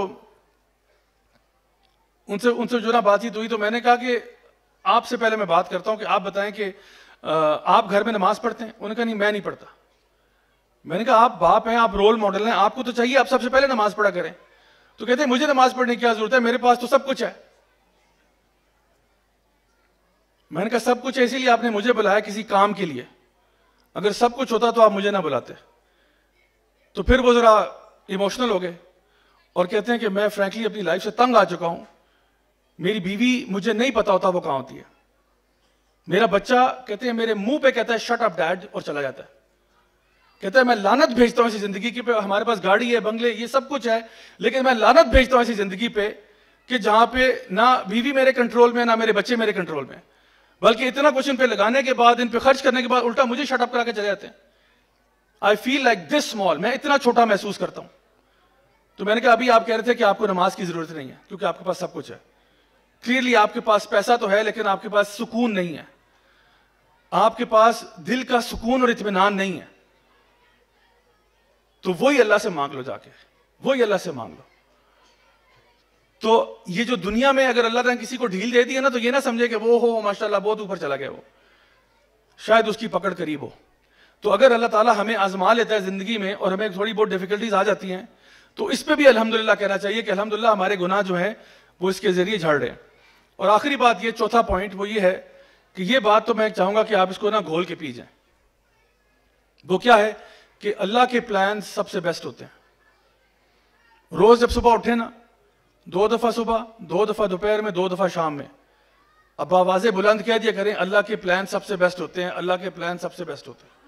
ان سے جو نا بات چیت ہوئی, تو میں نے کہا کہ آپ سے پہلے میں بات کرتا ہوں کہ آپ بتائیں کہ آپ گھر میں نماز پڑھتے ہیں؟ انہوں نے کہا نہیں میں نہیں پڑھتا. میں نے کہا آپ باپ ہیں, آپ رول ماڈل ہیں, آپ کو تو چاہیے آپ سب سے پہلے نماز پڑھا کریں. تو کہتے ہیں مجھے نماز پڑھنے کی کیا ضرورت ہے, میرے پاس تو سب کچھ ہے. میں نے کہا سب کچھ ہے اسی لیے آپ نے مجھے بلایا کسی کام کے لیے, اگر سب کچھ ہوتا تو آپ مجھے نہ بلاتے. تو پھر وہ ذرا ایموشنل ہو گئے اور کہتے ہیں کہ میں فرینکلی اپنی لائف سے تنگ آ چکا ہوں, میری بیوی مجھے نہیں پتا ہوتا وہ کہاں ہوتی ہے, میرا بچہ کہتے ہیں میرے منہ پہ کہتا ہے شٹ اپ ڈیڈ اور چلا جاتا ہے. کہتا ہے میں لعنت بھیجتا ہوں ایسی زندگی کی پہ, ہمارے پاس گاڑی ہے, بنگلے, یہ سب کچھ ہے, لیکن میں لعنت بھیجتا ہوں ایسی زندگی پہ کہ جہاں پہ نہ بیوی میرے کنٹرول میں, نہ میرے بچے میرے کنٹرول میں, بلکہ اتنا کچھ ان پہ لگانے کے بعد, ان پہ خرچ کرنے کے بعد الٹا مجھے شٹ اپ کرا کے چلے جاتے ہیں. آئی فیل لائک دس اسمال, میں اتنا چھوٹا محسوس کرتا ہوں. تو میں نے کہا ابھی آپ کہہ رہے تھے کہ آپ کو نماز کی ضرورت نہیں ہے کیونکہ آپ کے پاس سب کچھ ہے. کلیئرلی آپ کے پاس پیسہ تو ہے لیکن آپ کے پاس سکون نہیں ہے, آپ کے پاس دل کا سکون اور اطمینان نہیں ہے. تو وہی اللہ سے مانگ لو, جا کے وہی اللہ سے مانگ لو. تو یہ جو دنیا میں اگر اللہ تعالیٰ نے کسی کو ڈھیل دے دی ہے نا, تو یہ نہ سمجھے کہ وہ ہو ماشاءاللہ بہت اوپر چلا گیا, وہ شاید اس کی پکڑ قریب ہو. تو اگر اللہ تعالیٰ ہمیں آزما لیتا ہے زندگی میں اور ہمیں تھوڑی بہت ڈیفیکلٹیز آ جاتی ہیں, تو اس پہ بھی الحمدللہ کہنا چاہیے کہ الحمدللہ ہمارے گناہ جو ہیں وہ اس کے ذریعے جھڑ رہے ہیں. اور آخری بات یہ, چوتھا پوائنٹ وہ یہ ہے کہ یہ بات تو میں چاہوں گا کہ آپ اس کو نا گھول کے پی جائیں. وہ کیا ہے کہ اللہ کے پلان سب سے بیسٹ ہوتے ہیں. روز جب صبح اٹھے نا, 2 دفعہ صبح, 2 دفعہ دوپہر میں, 2 دفعہ شام میں, اب آوازیں بلند کہہ دیا کریں اللہ کے پلان سب سے بیسٹ ہوتے ہیں, اللہ کے پلان سب سے بیسٹ ہوتے ہیں.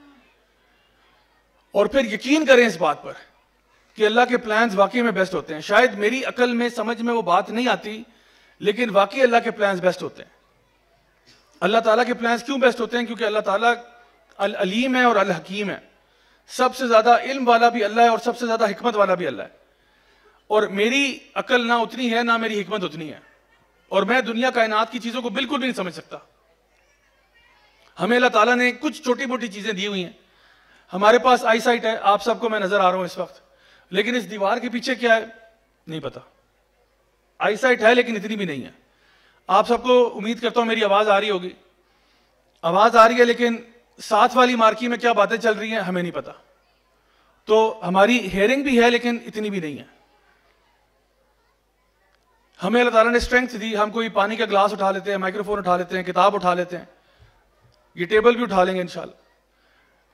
اور پھر یقین کریں اس بات پر کہ اللہ کے پلانز واقعی میں بیسٹ ہوتے ہیں. شاید میری عقل میں سمجھ میں وہ بات نہیں آتی, لیکن واقعی اللہ کے پلانز بیسٹ ہوتے ہیں. اللہ تعالیٰ کے پلانز کیوں بیسٹ ہوتے ہیں؟ کیونکہ اللہ تعالیٰ العلیم ہے اور الحکیم ہے. سب سے زیادہ علم والا بھی اللہ ہے اور سب سے زیادہ حکمت والا بھی اللہ ہے. اور میری عقل نہ اتنی ہے نہ میری حکمت اتنی ہے, اور میں دنیا کائنات کی چیزوں کو بالکل بھی نہیں سمجھ سکتا. ہمیں اللہ تعالیٰ نے کچھ چھوٹی موٹی چیزیں دی ہوئی ہیں. ہمارے پاس آئی سائٹ ہے, آپ سب کو میں نظر آ رہا ہوں اس وقت, لیکن اس دیوار کے پیچھے کیا ہے نہیں پتا. آئی سائٹ ہے لیکن اتنی بھی نہیں ہے. آپ سب کو امید کرتا ہوں میری آواز آ رہی ہوگی. آواز آ رہی ہے لیکن ساتھ والی مارکی میں کیا باتیں چل رہی ہیں ہمیں نہیں پتا. تو ہماری ہیئرنگ بھی ہے لیکن اتنی بھی نہیں ہے. ہمیں اللہ تعالیٰ نے اسٹرینگتھ دی, ہم کوئی پانی کا گلاس اٹھا لیتے ہیں, مائکروفون اٹھا لیتے ہیں, کتاب اٹھا لیتے ہیں, یہ ٹیبل بھی اٹھا لیں گے انشاءاللہ,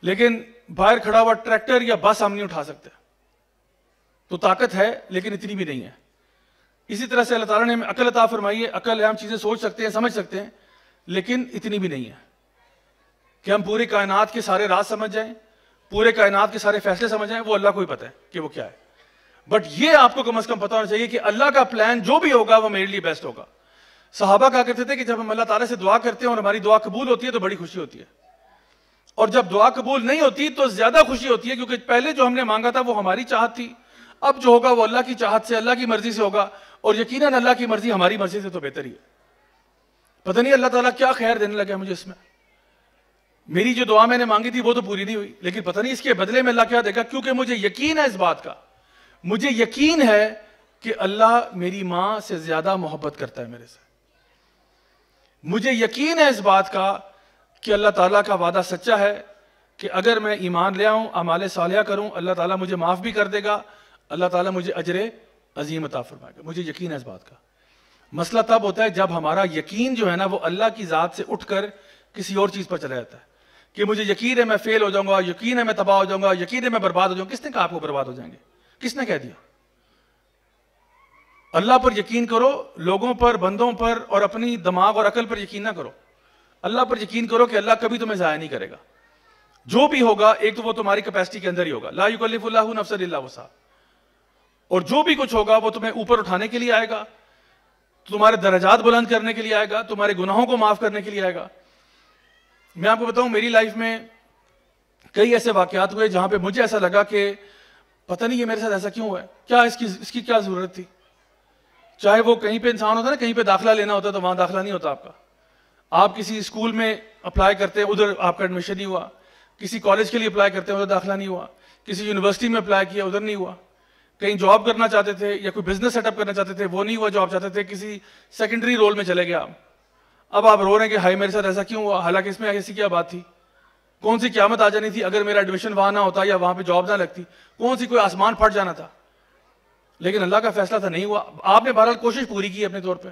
لیکن باہر کھڑا ہوا ٹریکٹر یا بس ہم نہیں اٹھا سکتے. تو طاقت ہے لیکن اتنی بھی نہیں ہے. اسی طرح سے اللہ تعالیٰ نے ہمیں عقل عطا فرمائی ہے. عقل ہے, ہم چیزیں سوچ سکتے ہیں, سمجھ سکتے ہیں, لیکن اتنی بھی نہیں ہے کہ ہم پوری کائنات کے سارے راز سمجھ جائیں, پورے کائنات کے سارے فیصلے سمجھ جائیں. وہ اللہ کو ہی پتہ ہے کہ وہ کیا ہے. بٹ یہ آپ کو کم از کم پتہ ہونا چاہیے کہ اللہ کا پلان جو بھی ہوگا وہ میرے لیے بیسٹ ہوگا. صحابہ کہا کرتے تھے کہ جب ہم اللہ تعالیٰ سے دعا کرتے ہیں اور ہماری دعا قبول ہوتی ہے تو بڑی خوشی ہوتی ہے, اور جب دعا قبول نہیں ہوتی تو زیادہ خوشی ہوتی ہے, کیونکہ پہلے جو ہم نے مانگا تھا وہ ہماری چاہت تھی, اب جو ہوگا وہ اللہ کی چاہت سے, اللہ کی مرضی سے ہوگا, اور یقیناً اللہ کی مرضی ہماری مرضی سے تو بہتر ہی ہے. پتہ نہیں اللہ تعالیٰ کیا خیر دینے لگا مجھے اس میں. میری جو دعا میں نے مانگی تھی وہ تو پوری نہیں ہوئی, لیکن پتہ نہیں اس کے بدلے میں اللہ کیا دے گا, کیونکہ مجھے یقین ہے اس بات کا, مجھے یقین ہے کہ اللہ میری ماں سے زیادہ محبت کرتا ہے میرے سے. مجھے یقین ہے اس بات کا کہ اللہ تعالیٰ کا وعدہ سچا ہے کہ اگر میں ایمان لے آؤں, اعمال صالحہ کروں, اللہ تعالیٰ مجھے معاف بھی کر دے گا, اللہ تعالیٰ مجھے اجر عظیم عطا فرمائے گا. مجھے یقین ہے اس بات کا. مسئلہ تب ہوتا ہے جب ہمارا یقین جو ہے نا وہ اللہ کی ذات سے اٹھ کر کسی اور چیز پر چلا جاتا ہے, کہ مجھے یقین ہے میں فیل ہو جاؤں گا, یقین ہے میں تباہ ہو جاؤں گا, یقین ہے میں برباد ہو جاؤں گا. کس نے کہا آپ کو برباد ہو جائیں گے؟ کس نے کہہ دیا؟ اللہ پر یقین کرو, لوگوں پر, بندوں پر اور اپنی دماغ اور عقل پر یقین نہ کرو. اللہ پر یقین کرو کہ اللہ کبھی تمہیں ضائع نہیں کرے گا. جو بھی ہوگا ایک تو وہ تمہاری کیپیسٹی کے اندر ہی ہوگا, لا یکلف اللہ نفسا الا وسعہا, اور جو بھی کچھ ہوگا وہ تمہیں اوپر اٹھانے کے لیے آئے گا, تمہارے درجات بلند کرنے کے لیے آئے گا, تمہارے گناہوں کو معاف کرنے کے لیے آئے گا. میں آپ کو بتاؤں میری لائف میں کئی ایسے واقعات ہوئے جہاں پہ مجھے ایسا لگا کہ پتہ نہیں یہ میرے ساتھ ایسا کیوں ہوا ہے, کیا اس کی کیا ضرورت تھی. چاہے وہ کہیں پہ انسان ہوتا ہے نا، کہیں پہ داخلہ لینا ہوتا ہے تو وہاں داخلہ نہیں ہوتا آپ کا. آپ کسی اسکول میں اپلائی کرتے ہیں، ادھر آپ کا ایڈمیشن نہیں ہوا. کسی کالج کے لیے اپلائی کرتے ہیں، ادھر داخلہ نہیں ہوا. کسی یونیورسٹی میں اپلائی کیا، ادھر نہیں ہوا. کہیں جاب کرنا چاہتے تھے یا کوئی بزنس سیٹ اپ کرنا چاہتے تھے، وہ نہیں ہوا جو آپ چاہتے تھے. کسی سیکنڈری رول میں چلے گئے آپ. اب آپ رو رہے ہیں کہ ہائی میرے ساتھ ایسا کیوں ہوا، حالانکہ اس میں ایسی کیا بات تھی؟ کون سی قیامت آ جانی تھی اگر میرا ایڈمیشن وہاں نہ ہوتا یا وہاں پہ جاب نہ لگتی؟ کون سی کوئی آسمان پھٹ جانا تھا؟ لیکن اللہ کا فیصلہ تھا نہیں ہوا. آپ نے بہرحال کوشش پوری کی اپنے طور پہ.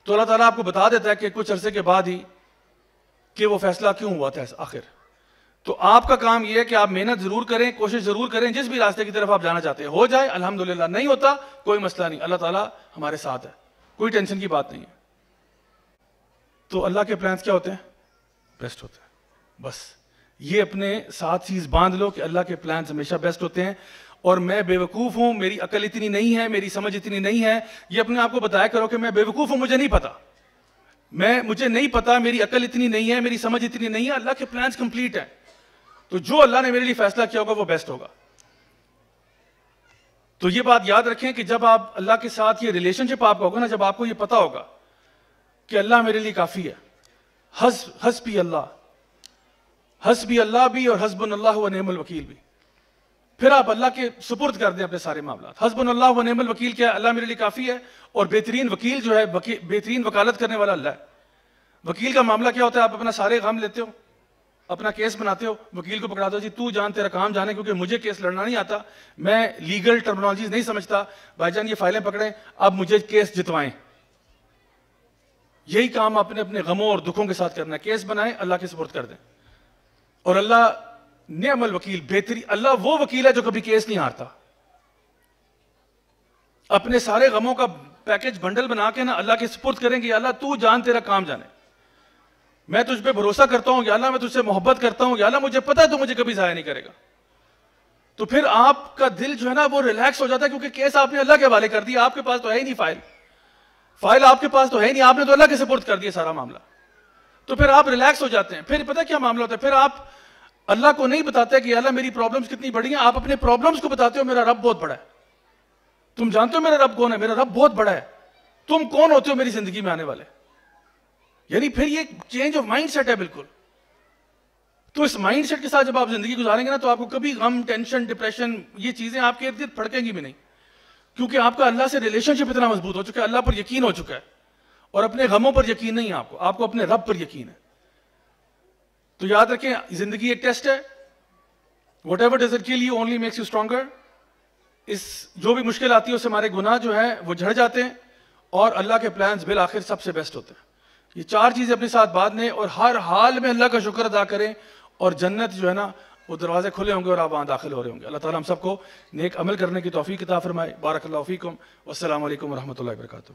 تو اللہ تعالیٰ آپ کو بتا دیتا ہے کہ کچھ عرصے کے بعد ہی کہ وہ فیصلہ کیوں ہوا تھا آخر. تو آپ کا کام یہ ہے کہ آپ محنت ضرور کریں، کوشش ضرور کریں، جس بھی راستے کی طرف آپ جانا چاہتے ہیں ہو جائے الحمدللہ. نہیں ہوتا کوئی مسئلہ نہیں، اللہ تعالیٰ ہمارے ساتھ ہے، کوئی ٹینشن کی بات نہیں ہے. تو اللہ کے پلانز کیا ہوتے ہیں؟ بیسٹ ہوتے ہیں. بس یہ اپنے ساتھ چیز باندھ لو کہ اللہ کے پلانز ہمیشہ بیسٹ ہوتے ہیں. اور میں بے وقوف ہوں، میری عقل اتنی نہیں ہے، میری سمجھ اتنی نہیں ہے، یہ اپنے آپ کو بتایا کرو کہ میں بے وقوف ہوں، مجھے نہیں پتا، مجھے نہیں پتا، میری عقل اتنی نہیں ہے، میری سمجھ اتنی نہیں ہے. اللہ کے پلانز کمپلیٹ ہیں. تو جو اللہ نے میرے لیے فیصلہ کیا ہوگا وہ بیسٹ ہوگا. تو یہ بات یاد رکھیں کہ جب آپ اللہ کے ساتھ یہ ریلیشن شپ آپ کا ہوگا نا، جب آپ کو یہ پتا ہوگا کہ اللہ میرے لیے کافی ہے، حسبی اللہ بھی اور حسبنا اللہ و نعم الوکیل بھی، پھر آپ اللہ کے سپرد کر دیں اپنے سارے معاملات. حسبنا اللہ و نعم الوکیل کیا ہے؟ اللہ میرے لیے کافی ہے. اور بہترین وکیل جو ہے، بہترین وکالت کرنے والا اللہ ہے. وکیل کا معاملہ کیا ہوتا ہے؟ آپ اپنا سارے غم لیتے ہو، اپنا کیس بناتے ہو، وکیل کو پکڑا دو، جی تو جان تیرا کام جانے، کیونکہ مجھے کیس لڑنا نہیں آتا، میں لیگل ٹرمنالوجیز نہیں سمجھتا، بھائی جان یہ فائلیں پکڑیں، اب مجھے کیس جتوائیں. یہی کام اپنے اپنے غموں اور دکھوں کے ساتھ کرنا ہے. کیس بنائیں، اللہ کے سپرد کر دیں. اور اللہ نعم الوکیل، بہترین، اللہ وہ وکیل ہے جو کبھی کیس نہیں ہارتا. اپنے سارے غموں کا پیکج بنڈل بنا کے نا اللہ کے سپرد کریں گے، یا اللہ تو جان تیرا کام جانے، میں تجھ پہ بھروسہ کرتا ہوں، یا اللہ میں تجھ سے محبت کرتا ہوں، یا اللہ مجھے پتا ہے تو مجھے کبھی ضائع نہیں کرے گا. تو پھر آپ کا دل جو ہے نا وہ ریلیکس ہو جاتا ہے، کیونکہ کیس آپ نے اللہ کے حوالے کر دیا. آپ کے پاس تو ہے ہی نہیں فائل آپ کے پاس تو ہے ہی نہیں، آپ نے تو اللہ کے سپرد کر دیا سارا معاملہ. تو پھر آپ ریلیکس ہو جاتے ہیں. پھر پتہ کیا معاملہ ہوتا ہے؟ پھر آپ اللہ کو نہیں بتاتے کہ اللہ میری پرابلمز کتنی بڑی ہیں، آپ اپنے پرابلمز کو بتاتے ہو میرا رب بہت بڑا ہے. تم جانتے ہو میرا رب کون ہے؟ میرا رب بہت بڑا ہے. تم کون ہوتے ہو میری زندگی میں آنے والے؟ یعنی پھر یہ چینج آف مائنڈ سیٹ ہے بالکل. تو اس مائنڈ سیٹ کے ساتھ جب آپ زندگی گزاریں گے نا تو آپ کو کبھی غم، ٹینشن، ڈپریشن، یہ چیزیں آپ کے ارد گرد پھڑکیں گی بھی نہیں، کیونکہ آپ کا اللہ سے ریلیشن شپ اتنا مضبوط ہو چکا ہے، اللہ پر یقین ہو چکا ہے. اور اپنے غموں پر یقین نہیں ہے آپ کو اپنے رب پر یقین ہے. تو یاد رکھیں زندگی ایک ٹیسٹ ہے. Whatever doesn't kill you only makes you stronger. جو بھی مشکل آتی ہے اس سے ہمارے گناہ جو ہیں وہ جھڑ جاتے ہیں، اور اللہ کے پلانز بالآخر سب سے بیسٹ ہوتے ہیں. یہ 4 چیزیں اپنے ساتھ باندھنے اور ہر حال میں اللہ کا شکر ادا کریں، اور جنت جو ہے نا وہ دروازے کھلے ہوں گے اور آپ وہاں داخل ہو رہے ہوں گے. اللہ تعالیٰ ہم سب کو نیک عمل کرنے کی توفیق عطا فرمائے. بارک اللہ فیکم، والسلام علیکم ورحمۃ اللہ وبرکاتہ.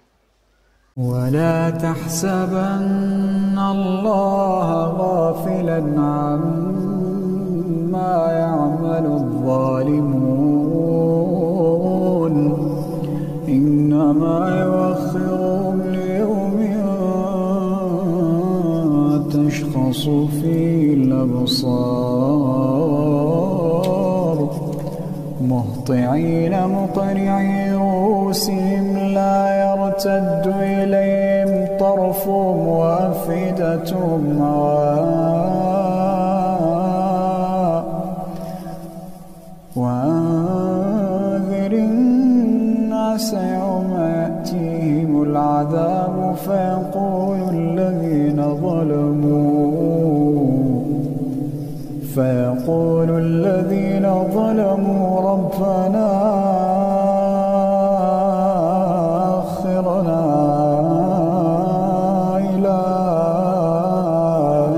ولا تحسبن الله غافلا عما يعمل الظالمون إنما يؤخرهم ليوم تشخص فيه الأبصار مهطعين مقنعي رؤوسهم لا يرتد إليهم طرفهم وأفئدتهم هواء وأنذر الناس يوم يأتيهم العذاب فيقول الذين ظلموا ربنا أخرنا إلى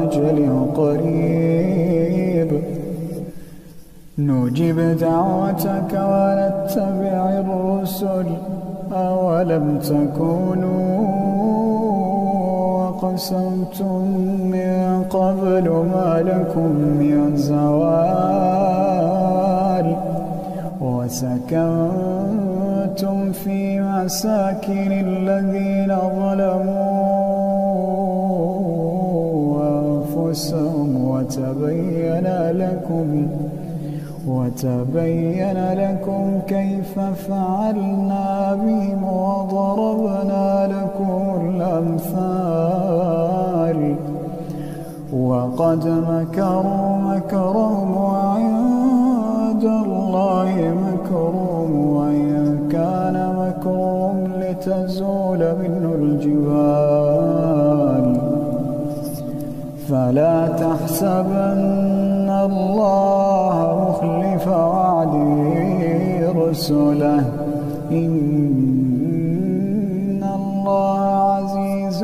أجل قريب نجب دعوتك ونتبع الرسل أولم تكونوا أقسمتم من قبل ما لكم من زوال وسكنتم في مساكن الذين ظلموا أنفسهم وتبين لكم كيف فعلنا بهم وضربنا لكم الأمثال وقد مكروا مكرهم وعند الله مكرهم وإن كان مكرهم لتزول منه الجبال فلا تحسبن الله مخلف وعده رسله إن الله عزيز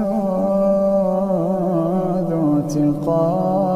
ذو انتقام